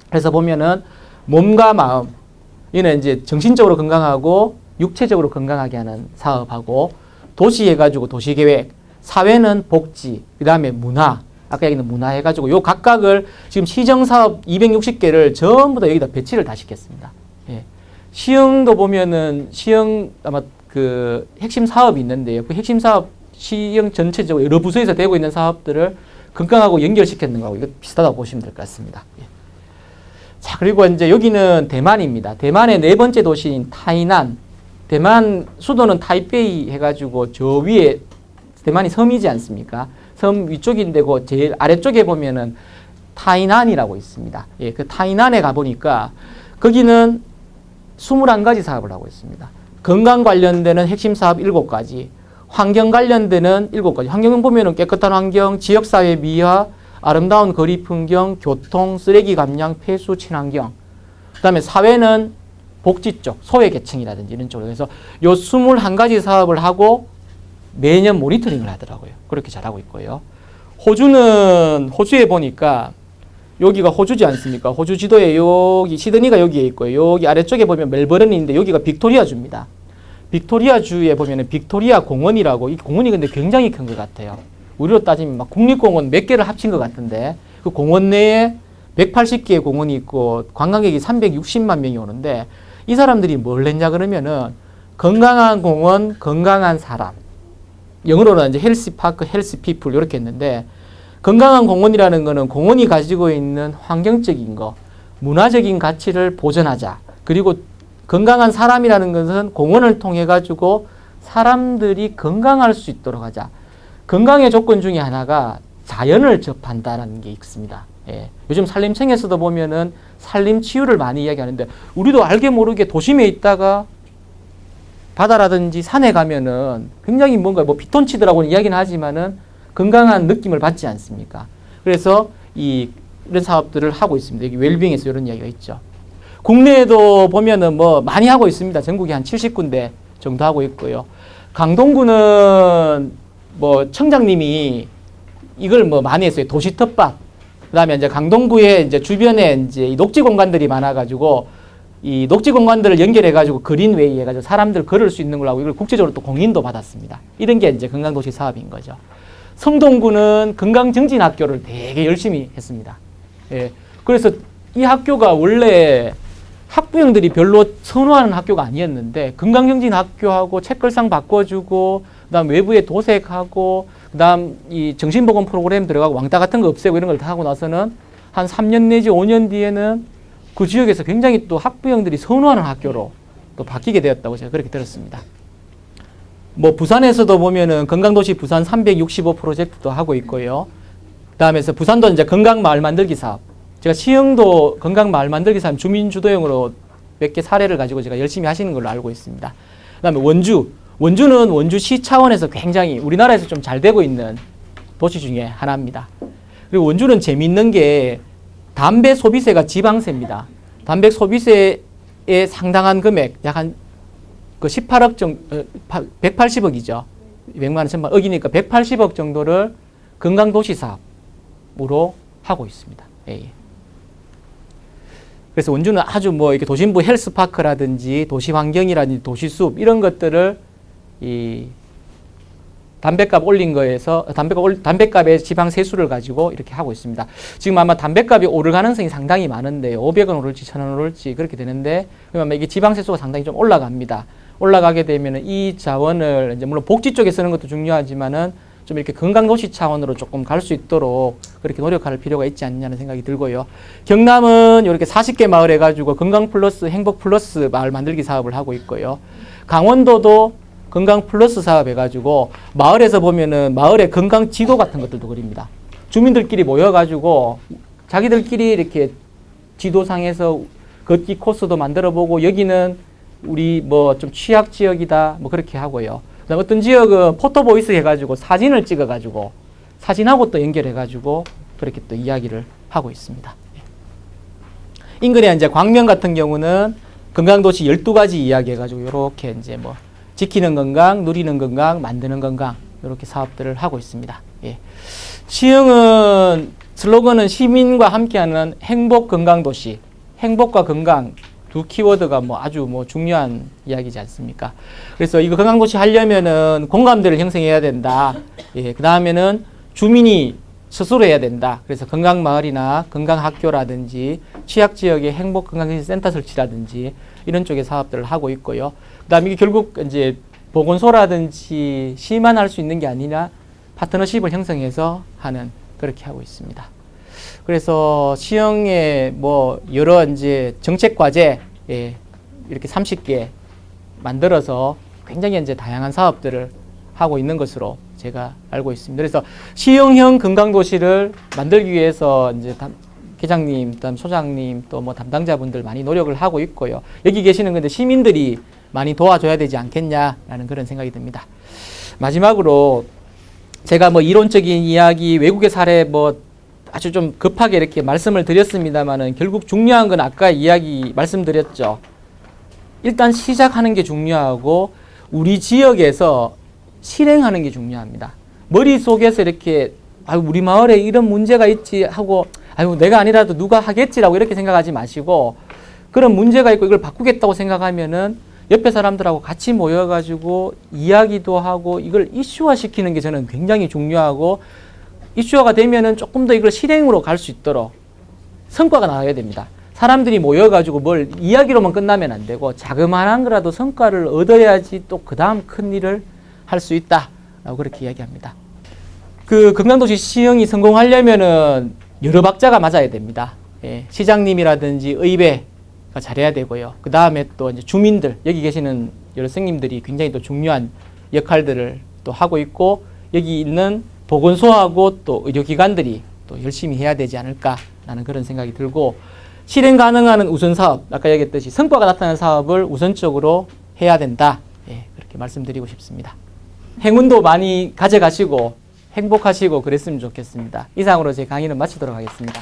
그래서 보면은 몸과 마음, 이는 이제 정신적으로 건강하고 육체적으로 건강하게 하는 사업하고 도시 해가지고 도시계획, 사회는 복지, 그 다음에 문화, 아까 얘기했던 문화 해가지고 요 각각을 지금 시정사업 260개를 전부 다 여기다 배치를 다 시켰습니다. 예. 시흥도 보면은 시흥 아마 그 핵심 사업이 있는데요. 그 핵심 사업 시흥 전체적으로 여러 부서에서 되고 있는 사업들을 건강하고 연결시켰는 거하고 이거 비슷하다고 보시면 될 것 같습니다. 예. 자, 그리고 이제 여기는 대만입니다. 대만의 네 번째 도시인 타이난. 대만 수도는 타이페이 해가지고 저 위에 대만이 섬이지 않습니까? 섬 위쪽인데 그 제일 아래쪽에 보면은 타이난이라고 있습니다. 예, 그 타이난에 가보니까 거기는 21가지 사업을 하고 있습니다. 건강 관련되는 핵심 사업 7가지, 환경 관련되는 7가지. 환경은 보면은 깨끗한 환경, 지역사회 미화, 아름다운 거리 풍경, 교통, 쓰레기 감량, 폐수, 친환경. 그 다음에 사회는 복지 쪽, 소외계층이라든지 이런 쪽으로 해서 요 21가지 사업을 하고 매년 모니터링을 하더라고요. 그렇게 잘하고 있고요. 호주에 보니까 여기가 호주지 않습니까? 호주 지도에 여기 시드니가 여기에 있고요. 여기 아래쪽에 보면 멜버른인데 여기가 빅토리아주입니다. 빅토리아주에 보면은 빅토리아 공원이라고, 이 공원이 근데 굉장히 큰 것 같아요. 우리로 따지면 막 국립공원 몇 개를 합친 것 같은데 그 공원 내에 180개의 공원이 있고 관광객이 360만 명이 오는데 이 사람들이 뭘 했냐 그러면은 건강한 공원, 건강한 사람. 영어로는 이제 헬시 파크, 헬시 피플 이렇게 했는데 건강한 공원이라는 거는 공원이 가지고 있는 환경적인 거, 문화적인 가치를 보존하자. 그리고 건강한 사람이라는 것은 공원을 통해 가지고 사람들이 건강할 수 있도록 하자. 건강의 조건 중에 하나가 자연을 접한다는 게 있습니다. 예. 요즘 산림청에서도 보면은 산림 치유를 많이 이야기하는데 우리도 알게 모르게 도심에 있다가 바다라든지 산에 가면은 굉장히 뭔가 뭐 피톤치드라고는 이야기는 하지만은 건강한 느낌을 받지 않습니까? 그래서 이런 사업들을 하고 있습니다. 여기 웰빙에서 이런 이야기가 있죠. 국내에도 보면은 뭐 많이 하고 있습니다. 전국에 한 70군데 정도 하고 있고요. 강동구는 뭐 청장님이 이걸 뭐 많이 했어요. 도시 텃밭. 그다음에 이제 강동구에 이제 주변에 이제 이 녹지 공간들이 많아가지고 이 녹지 공간들을 연결해가지고 그린웨이 해가지고 사람들 걸을 수 있는 걸 하고 이걸 국제적으로 또 공인도 받았습니다. 이런 게 이제 건강도시 사업인 거죠. 성동구는 건강정진학교를 되게 열심히 했습니다. 예. 그래서 이 학교가 원래 학부형들이 별로 선호하는 학교가 아니었는데 건강정진학교하고 책걸상 바꿔주고 그다음 외부에 도색하고 그다음 이 정신보건 프로그램 들어가고 왕따 같은 거 없애고 이런 걸 다 하고 나서는 한 3년 내지 5년 뒤에는 그 지역에서 굉장히 또 학부형들이 선호하는 학교로 또 바뀌게 되었다고 제가 그렇게 들었습니다. 뭐 부산에서도 보면은 건강도시 부산 365 프로젝트도 하고 있고요. 그다음에서 부산도 이제 건강마을 만들기 사업. 제가 시흥도 건강마을 만들기 사업 주민주도형으로 몇 개 사례를 가지고 제가 열심히 하시는 걸로 알고 있습니다. 그다음에 원주는 원주시 차원에서 굉장히 우리나라에서 좀 잘 되고 있는 도시 중에 하나입니다. 그리고 원주는 재미있는 게 담배 소비세가 지방세입니다. 담배 소비세의 상당한 금액, 약 한 그 18억 정도, 180억이죠. 100만 원, 1000만 억이니까 180억 정도를 건강도시 사업으로 하고 있습니다. 예. 그래서 원주는 아주 뭐 이렇게 도심부 헬스파크라든지 도시환경이라든지 도시숲 이런 것들을 이 담배값 올린 거에서 담배값의 지방 세수를 가지고 이렇게 하고 있습니다. 지금 아마 담배값이 오를 가능성이 상당히 많은데 500원 오를지 1000원 오를지 그렇게 되는데 그러면 이게 지방 세수가 상당히 좀 올라갑니다. 올라가게 되면 이 자원을 이제 물론 복지 쪽에 쓰는 것도 중요하지만은 좀 이렇게 건강도시 차원으로 조금 갈 수 있도록 그렇게 노력할 필요가 있지 않냐는 생각이 들고요. 경남은 이렇게 40개 마을 해가지고 건강 플러스 행복 플러스 마을 만들기 사업을 하고 있고요. 강원도도 건강 플러스 사업 해가지고 마을에서 보면은 마을의 건강 지도 같은 것들도 그립니다. 주민들끼리 모여가지고 자기들끼리 이렇게 지도상에서 걷기 코스도 만들어보고 여기는 우리 뭐 좀 취약 지역이다 뭐 그렇게 하고요. 그다음 어떤 지역은 포토보이스 해가지고 사진을 찍어가지고 사진하고 또 연결해가지고 그렇게 또 이야기를 하고 있습니다. 인근에 이제 광명 같은 경우는 건강도시 12가지 이야기 해가지고 이렇게 이제 뭐 지키는 건강, 누리는 건강, 만드는 건강 이렇게 사업들을 하고 있습니다. 예. 시흥은 슬로건은 시민과 함께하는 행복 건강도시, 행복과 건강 두 키워드가 뭐 아주 뭐 중요한 이야기지 않습니까? 그래서 이거 건강도시 하려면은 공감대를 형성해야 된다. 예, 그 다음에는 주민이 스스로 해야 된다. 그래서 건강마을이나 건강학교라든지 취약지역의 행복건강센터 설치라든지 이런 쪽의 사업들을 하고 있고요. 그 다음에 이게 결국 이제 보건소라든지 시만 할 수 있는 게 아니라 파트너십을 형성해서 하는 그렇게 하고 있습니다. 그래서 시흥에 뭐 여러 이제 정책 과제 예, 이렇게 30개 만들어서 굉장히 이제 다양한 사업들을 하고 있는 것으로 제가 알고 있습니다. 그래서 시흥형 건강도시를 만들기 위해서 이제 계장님, 그다음 소장님 또 뭐 담당자분들 많이 노력을 하고 있고요. 여기 계시는 건데 시민들이 많이 도와줘야 되지 않겠냐라는 그런 생각이 듭니다. 마지막으로 제가 뭐 이론적인 이야기, 외국의 사례 뭐 아주 좀 급하게 이렇게 말씀을 드렸습니다만은 결국 중요한 건 아까 이야기 말씀드렸죠. 일단 시작하는 게 중요하고 우리 지역에서 실행하는 게 중요합니다. 머릿속에서 이렇게 아유 우리 마을에 이런 문제가 있지 하고 아유 내가 아니라도 누가 하겠지라고 이렇게 생각하지 마시고 그런 문제가 있고 이걸 바꾸겠다고 생각하면은 옆에 사람들하고 같이 모여가지고 이야기도 하고 이걸 이슈화 시키는 게 저는 굉장히 중요하고 이슈화가 되면은 조금 더 이걸 실행으로 갈 수 있도록 성과가 나와야 됩니다. 사람들이 모여가지고 뭘 이야기로만 끝나면 안 되고 자그마한 거라도 성과를 얻어야지 또 그 다음 큰 일을 할 수 있다라고 그렇게 이야기합니다. 그 건강도시 시흥이 성공하려면은 여러 박자가 맞아야 됩니다. 예, 시장님이라든지 의회가 잘해야 되고요. 그 다음에 또 이제 주민들 여기 계시는 여러 선생님들이 굉장히 또 중요한 역할들을 또 하고 있고 여기 있는 보건소하고 또 의료기관들이 또 열심히 해야 되지 않을까라는 그런 생각이 들고 실행 가능한 우선 사업, 아까 얘기했듯이 성과가 나타나는 사업을 우선적으로 해야 된다. 예, 그렇게 말씀드리고 싶습니다. 행운도 많이 가져가시고 행복하시고 그랬으면 좋겠습니다. 이상으로 제 강의는 마치도록 하겠습니다.